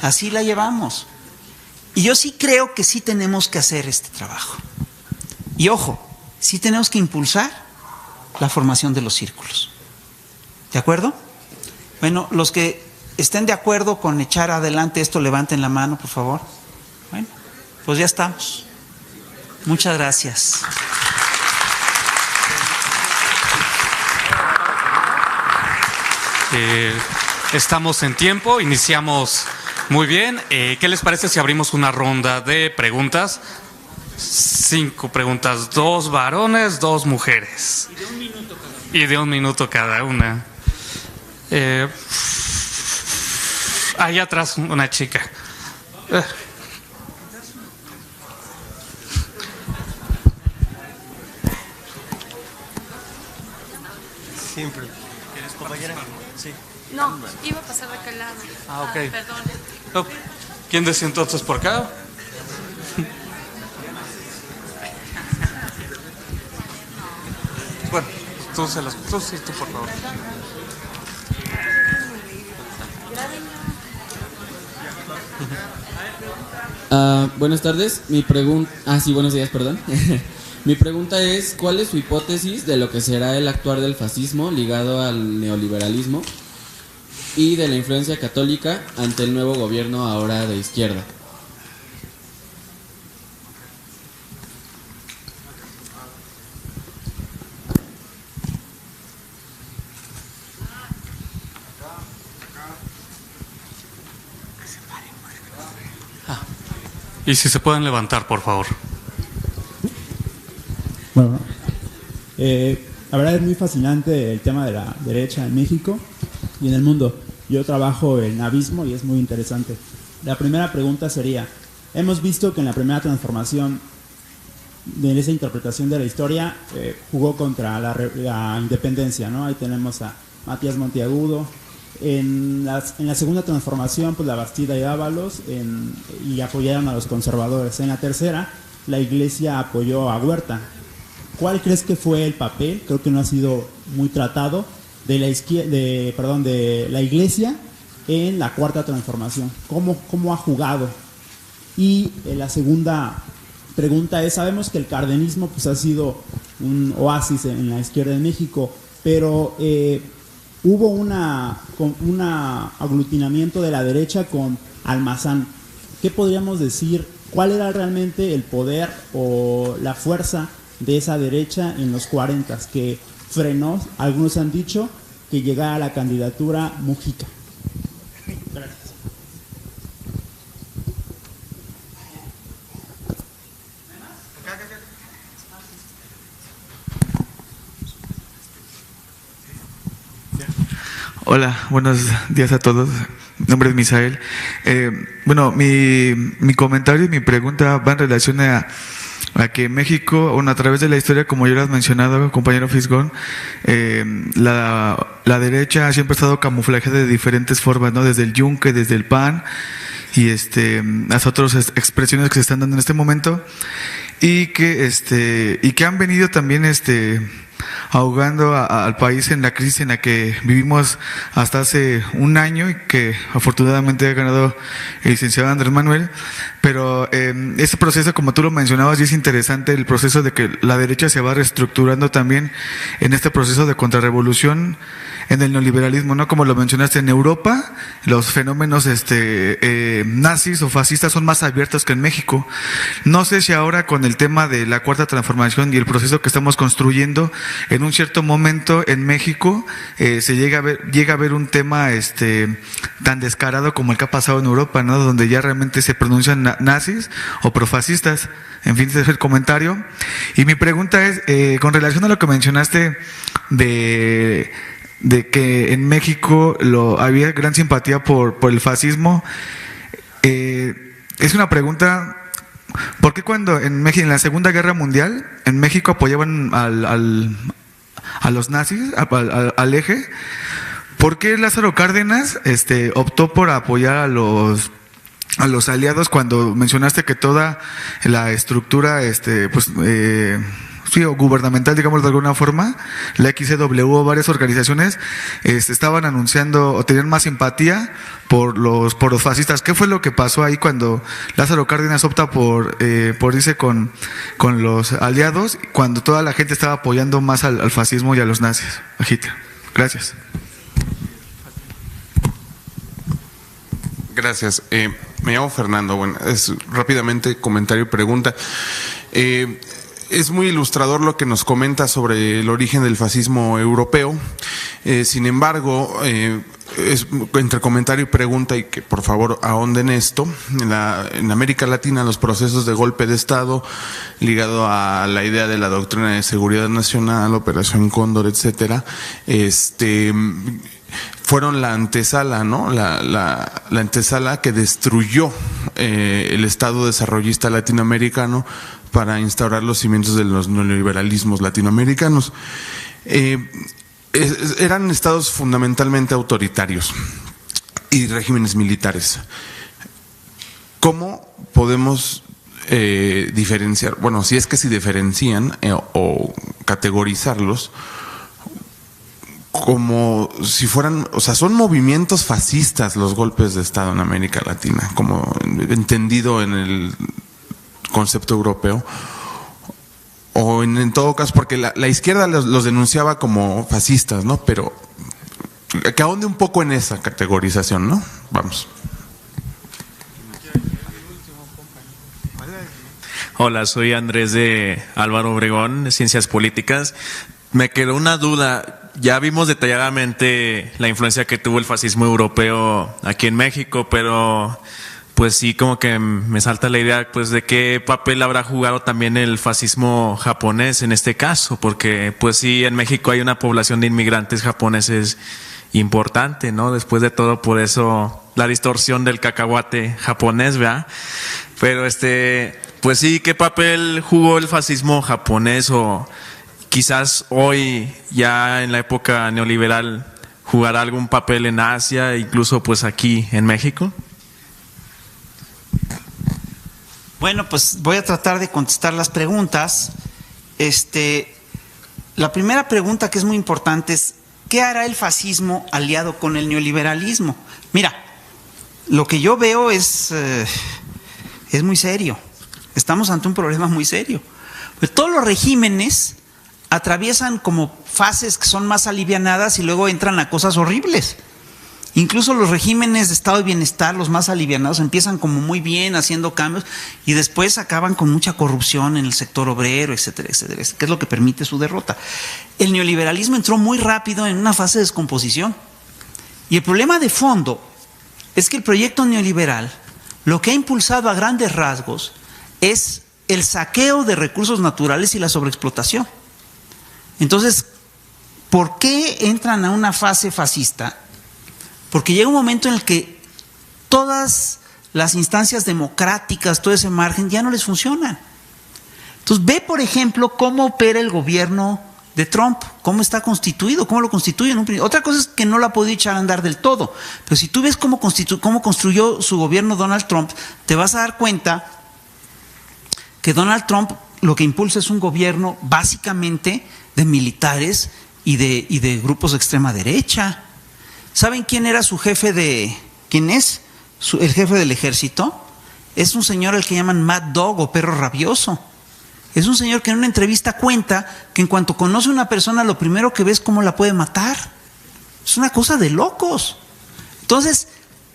así la llevamos. Y yo sí creo que sí tenemos que hacer este trabajo. Y ojo, sí tenemos que impulsar la formación de los círculos. ¿De acuerdo? Bueno, los que estén de acuerdo con echar adelante esto, levanten la mano, por favor. Bueno, pues ya estamos. Muchas gracias. Estamos en tiempo, iniciamos muy bien. ¿Qué les parece si abrimos una ronda de preguntas? 5 preguntas, 2 varones, 2 mujeres. Y de 1 minuto cada una. Allá atrás una chica. Siempre. ¿Quieres, compañera? Sí. No, iba a pasar de aquel lado. Ah, ok. Perdón. Oh, ¿quién decía entonces por acá? Bueno, tú sí, tú por favor. Buenas tardes. Buenos días, perdón. Mi pregunta es, ¿cuál es su hipótesis de lo que será el actuar del fascismo ligado al neoliberalismo y de la influencia católica ante el nuevo gobierno ahora de izquierda? Y si se pueden levantar, por favor. Bueno, la verdad es muy fascinante el tema de la derecha en México y en el mundo. Yo trabajo en navismo y es muy interesante. La primera pregunta sería, hemos visto que en la primera transformación de esa interpretación de la historia jugó contra la independencia, ¿no? Ahí tenemos a Matías Monteagudo. En la segunda transformación, pues la Bastida y Ábalos y apoyaron a los conservadores. En la tercera, la Iglesia apoyó a Huerta. ¿Cuál crees que fue el papel? Creo que no ha sido muy tratado de la Iglesia en la cuarta transformación. ¿Cómo ha jugado? Y la segunda pregunta es, sabemos que el cardenismo pues ha sido un oasis en la izquierda de México, pero hubo un aglutinamiento de la derecha con Almazán. ¿Qué podríamos decir? ¿Cuál era realmente el poder o la fuerza de esa derecha en los 40 que frenó, algunos han dicho, que llegara a la candidatura Mujica? Gracias. Hola, buenos días a todos. Mi nombre es Misael. Bueno, mi comentario y mi pregunta va en relación a que México, bueno, a través de la historia, como ya lo has mencionado, compañero Fisgón, la derecha siempre ha estado camuflajeada de diferentes formas, ¿no? Desde el yunque, desde el PAN y las otras expresiones que se están dando en este momento y que han venido también ahogando al país en la crisis en la que vivimos hasta hace un año y que afortunadamente ha ganado el licenciado Andrés Manuel. Pero ese proceso, como tú lo mencionabas, y es interesante el proceso de que la derecha se va reestructurando también en este proceso de contrarrevolución en el neoliberalismo, ¿no? Como lo mencionaste, en Europa los fenómenos nazis o fascistas son más abiertos que en México. No sé si ahora con el tema de la Cuarta Transformación y el proceso que estamos construyendo, en un cierto momento en México se llega a ver un tema tan descarado como el que ha pasado en Europa, ¿no? Donde ya realmente se pronuncian nazis o profascistas. En fin, ese es el comentario. Y mi pregunta es, con relación a lo que mencionaste de que en México había gran simpatía por el fascismo, es una pregunta, ¿por qué cuando en la Segunda Guerra Mundial en México apoyaban a los nazis, al eje? ¿Por qué Lázaro Cárdenas optó por apoyar a los aliados cuando mencionaste que toda la estructura o gubernamental, digamos de alguna forma, la XCW o varias organizaciones estaban anunciando o tenían más simpatía por los fascistas? ¿Qué fue lo que pasó ahí cuando Lázaro Cárdenas opta por irse con los aliados, cuando toda la gente estaba apoyando más al fascismo y a los nazis? Ajita. Gracias. Gracias. Me llamo Fernando. Bueno, es rápidamente comentario y pregunta. Es muy ilustrador lo que nos comenta sobre el origen del fascismo europeo. Sin embargo, entre comentario y pregunta, y que por favor ahonden esto, en América Latina los procesos de golpe de Estado ligado a la idea de la doctrina de seguridad nacional, Operación Cóndor, etcétera, fueron la antesala, ¿no? La antesala que destruyó el Estado desarrollista latinoamericano para instaurar los cimientos de los neoliberalismos latinoamericanos. Eran estados fundamentalmente autoritarios y regímenes militares. ¿Cómo podemos diferenciar? Bueno, si es que si diferencian o categorizarlos como si fueran, o sea, son movimientos fascistas los golpes de Estado en América Latina, como entendido en el concepto europeo, o en todo caso, porque la izquierda los denunciaba como fascistas, ¿no? Pero que ahonde un poco en esa categorización, ¿no? Vamos. Hola, soy Andrés de Álvaro Obregón, Ciencias Políticas. Me quedó una duda. Ya vimos detalladamente la influencia que tuvo el fascismo europeo aquí en México, pero pues sí, como que me salta la idea, pues, de qué papel habrá jugado también el fascismo japonés en este caso, porque pues sí, en México hay una población de inmigrantes japoneses importante, ¿no? Después de todo, por eso la distorsión del cacahuate japonés, ¿verdad? Pero pues sí, ¿qué papel jugó el fascismo japonés? O quizás hoy, ya en la época neoliberal, jugará algún papel en Asia, incluso pues aquí en México. Bueno, pues voy a tratar de contestar las preguntas. La primera pregunta, que es muy importante, es ¿qué hará el fascismo aliado con el neoliberalismo? Mira, lo que yo veo es muy serio. Estamos ante un problema muy serio. Pues todos los regímenes atraviesan como fases que son más alivianadas y luego entran a cosas horribles. Incluso los regímenes de estado de bienestar, los más alivianados, empiezan como muy bien, haciendo cambios, y después acaban con mucha corrupción en el sector obrero, etcétera, etcétera, que es lo que permite su derrota. El neoliberalismo entró muy rápido en una fase de descomposición. Y el problema de fondo es que el proyecto neoliberal lo que ha impulsado a grandes rasgos es el saqueo de recursos naturales y la sobreexplotación. Entonces, ¿por qué entran a una fase fascista? Porque llega un momento en el que todas las instancias democráticas, todo ese margen, ya no les funcionan. Entonces, ve, por ejemplo, cómo opera el gobierno de Trump, cómo está constituido, cómo lo constituyen. Otra cosa es que no lo ha podido echar a andar del todo, pero si tú ves cómo construyó su gobierno Donald Trump, te vas a dar cuenta que Donald Trump lo que impulsa es un gobierno básicamente de militares y de grupos de extrema derecha. ¿Saben quién era su jefe quién es? El jefe del ejército. Es un señor al que llaman Mad Dog o perro rabioso. Es un señor que en una entrevista cuenta que en cuanto conoce a una persona, lo primero que ve es cómo la puede matar. Es una cosa de locos. Entonces,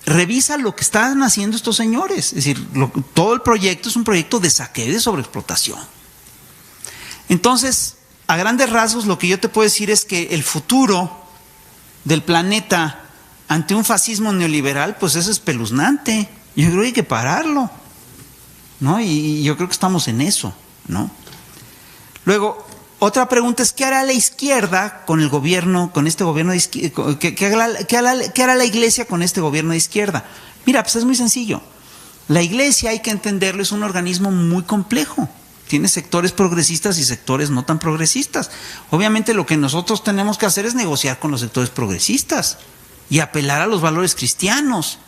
revisa lo que están haciendo estos señores. Es decir, todo el proyecto es un proyecto de saqueo y de sobreexplotación. Entonces, a grandes rasgos, lo que yo te puedo decir es que el futuro del planeta ante un fascismo neoliberal, pues es espeluznante. Yo creo que hay que pararlo, ¿no? Y yo creo que estamos en eso, ¿no? Luego, otra pregunta es, ¿qué hará la izquierda con el gobierno, con este gobierno de izquierda? ¿Qué hará la iglesia con este gobierno de izquierda? Mira, pues es muy sencillo. La iglesia, hay que entenderlo, es un organismo muy complejo. Tiene sectores progresistas y sectores no tan progresistas. Obviamente lo que nosotros tenemos que hacer es negociar con los sectores progresistas y apelar a los valores cristianos.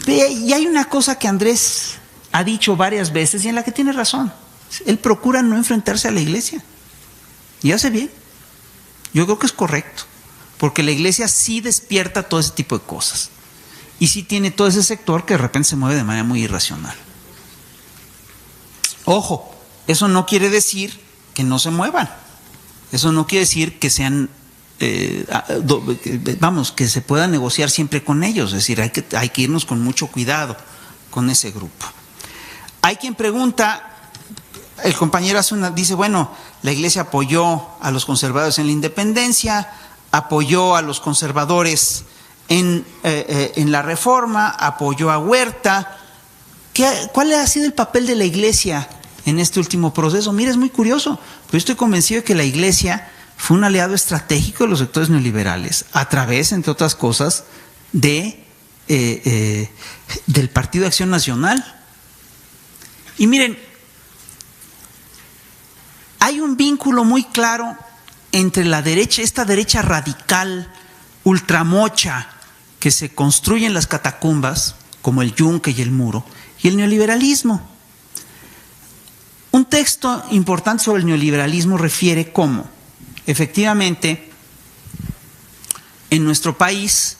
Y hay una cosa que Andrés ha dicho varias veces y en la que tiene razón. Él procura no enfrentarse a la iglesia. Y hace bien. Yo creo que es correcto. Porque la iglesia sí despierta todo ese tipo de cosas. Y sí tiene todo ese sector que de repente se mueve de manera muy irracional. Ojo, eso no quiere decir que no se muevan. Eso no quiere decir que sean, que se pueda negociar siempre con ellos. Es decir, hay que irnos con mucho cuidado con ese grupo. Hay quien pregunta, el compañero dice, bueno, la iglesia apoyó a los conservadores en la independencia, apoyó a los conservadores en la reforma, apoyó a Huerta. ¿Cuál ha sido el papel de la iglesia en este último proceso? Mira, es muy curioso, pero yo estoy convencido de que la iglesia fue un aliado estratégico de los sectores neoliberales, a través, entre otras cosas, del Partido de Acción Nacional. Y miren, hay un vínculo muy claro entre la derecha, esta derecha radical, ultramocha, que se construye en las catacumbas, como el Yunque y el Muro, y el neoliberalismo. Un texto importante sobre el neoliberalismo refiere cómo, efectivamente, en nuestro país,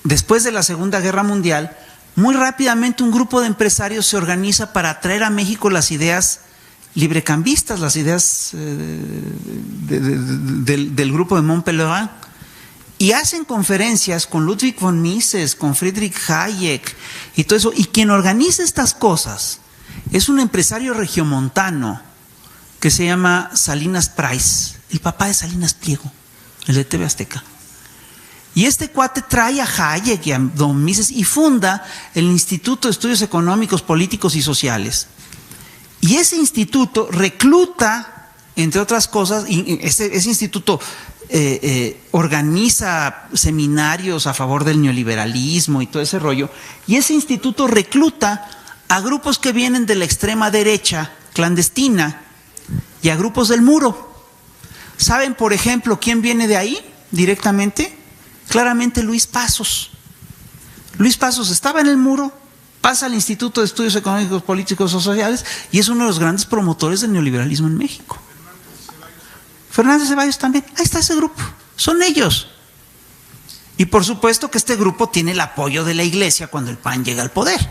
después de la Segunda Guerra Mundial, muy rápidamente un grupo de empresarios se organiza para traer a México las ideas librecambistas, las ideas del grupo de Montpellier, y hacen conferencias con Ludwig von Mises, con Friedrich Hayek y todo eso, y quien organiza estas cosas es un empresario regiomontano que se llama Salinas Price, el papá de Salinas Pliego, el de TV Azteca. Y este cuate trae a Hayek y a don Mises y funda el Instituto de Estudios Económicos, Políticos y Sociales. Y ese instituto recluta, entre otras cosas, y ese instituto organiza seminarios a favor del neoliberalismo y todo ese rollo, y ese instituto recluta a grupos que vienen de la extrema derecha clandestina y a grupos del Muro. ¿Saben, por ejemplo, quién viene de ahí directamente? Claramente Luis Pasos. Luis Pasos estaba en el Muro, pasa al Instituto de Estudios Económicos, Políticos y Sociales y es uno de los grandes promotores del neoliberalismo en México. Fernández Ceballos también. Ahí está ese grupo. Son ellos. Y por supuesto que este grupo tiene el apoyo de la iglesia cuando el PAN llega al poder.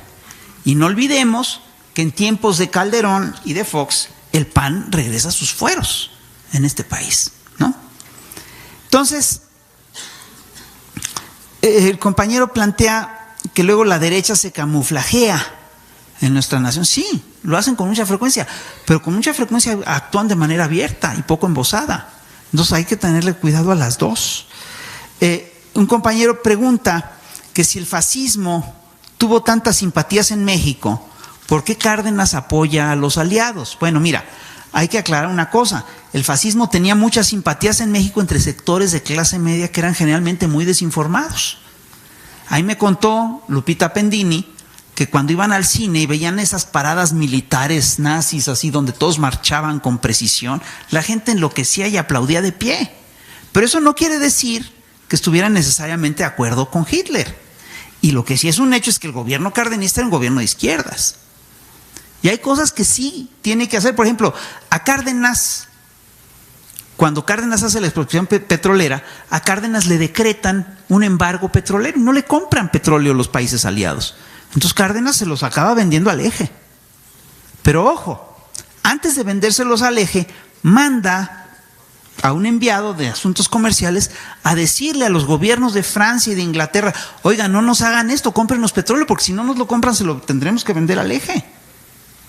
Y no olvidemos que en tiempos de Calderón y de Fox, el PAN regresa a sus fueros en este país, ¿no? Entonces, el compañero plantea que luego la derecha se camuflajea en nuestra nación. Sí, lo hacen con mucha frecuencia, pero con mucha frecuencia actúan de manera abierta y poco embosada. Entonces hay que tenerle cuidado a las dos. Un compañero pregunta que si el fascismo tuvo tantas simpatías en México, ¿por qué Cárdenas apoya a los aliados? Bueno, mira, hay que aclarar una cosa. El fascismo tenía muchas simpatías en México entre sectores de clase media que eran generalmente muy desinformados. Ahí me contó Lupita Pendini que cuando iban al cine y veían esas paradas militares nazis así donde todos marchaban con precisión, la gente enloquecía y aplaudía de pie. Pero eso no quiere decir que estuvieran necesariamente de acuerdo con Hitler. Y lo que sí es un hecho es que el gobierno cardenista era un gobierno de izquierdas. Y hay cosas que sí tiene que hacer. Por ejemplo, a Cárdenas, cuando Cárdenas hace la explotación petrolera, a Cárdenas le decretan un embargo petrolero y no le compran petróleo los países aliados. Entonces Cárdenas se los acaba vendiendo al Eje. Pero ojo, antes de vendérselos al Eje, manda a un enviado de asuntos comerciales a decirle a los gobiernos de Francia y de Inglaterra: oigan, no nos hagan esto, cómprenos petróleo, porque si no nos lo compran se lo tendremos que vender al eje.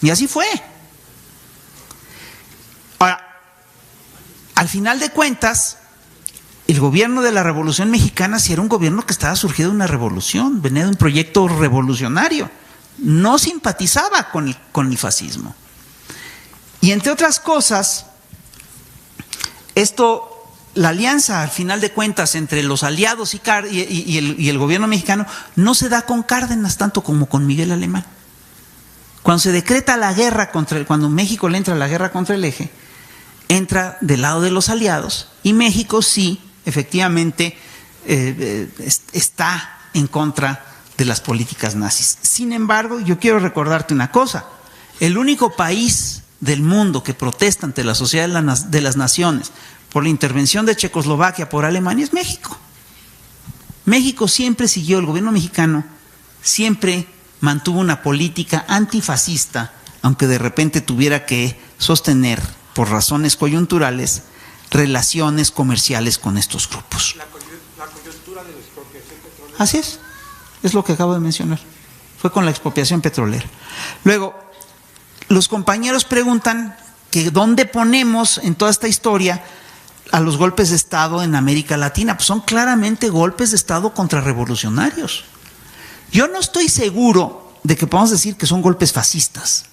Y así fue. Ahora, al final de cuentas, el gobierno de la Revolución Mexicana sí era un gobierno que estaba surgido de una revolución, venía de un proyecto revolucionario, no simpatizaba con el fascismo. Y entre otras cosas, la alianza al final de cuentas entre los aliados y el gobierno mexicano no se da con Cárdenas tanto como con Miguel Alemán. Cuando se decreta la guerra cuando México le entra a la guerra contra el eje, entra del lado de los aliados, y México sí, efectivamente, está en contra de las políticas nazis. Sin embargo, yo quiero recordarte una cosa: el único país del mundo que protesta ante la Sociedad de las Naciones por la intervención de Checoslovaquia por Alemania es México. México siempre siguió, el gobierno mexicano siempre mantuvo una política antifascista, aunque de repente tuviera que sostener, por razones coyunturales, relaciones comerciales con estos grupos. La coyuntura de la expropiación petrolera. Así es lo que acabo de mencionar. Fue con la expropiación petrolera. Luego, los compañeros preguntan que dónde ponemos en toda esta historia a los golpes de Estado en América Latina. Pues son claramente golpes de Estado contrarrevolucionarios. Yo no estoy seguro de que podamos decir que son golpes fascistas.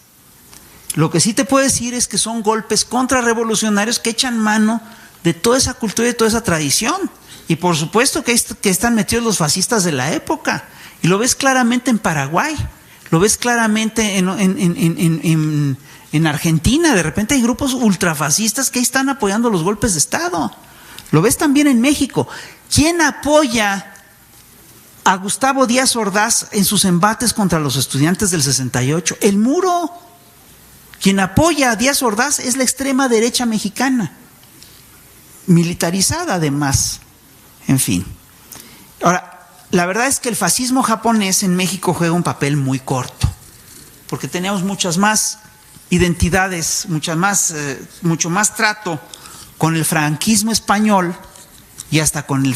Lo que sí te puedo decir es que son golpes contrarrevolucionarios que echan mano de toda esa cultura y de toda esa tradición. Y por supuesto que están metidos los fascistas de la época. Y lo ves claramente en Paraguay, lo ves claramente en Argentina. De repente hay grupos ultrafascistas que ahí están apoyando los golpes de Estado. Lo ves también en México. ¿Quién apoya a Gustavo Díaz Ordaz en sus embates contra los estudiantes del 68? El Muro. Quien apoya a Díaz Ordaz es la extrema derecha mexicana, militarizada además. En fin. Ahora, la verdad es que el fascismo japonés en México juega un papel muy corto, porque teníamos muchas más identidades, mucho más trato con el franquismo español y hasta con el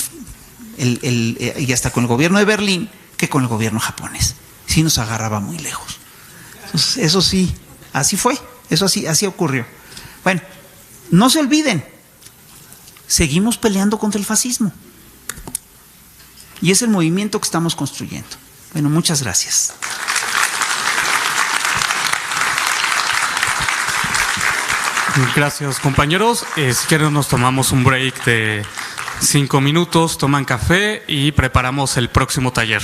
gobierno de Berlín que con el gobierno japonés. Sí nos agarraba muy lejos. Entonces, eso sí, así fue, así ocurrió. Bueno, no se olviden, seguimos peleando contra el fascismo. Y es el movimiento que estamos construyendo. Bueno, muchas gracias. Gracias, compañeros. Si quieren nos tomamos un break de 5 minutos, toman café y preparamos el próximo taller.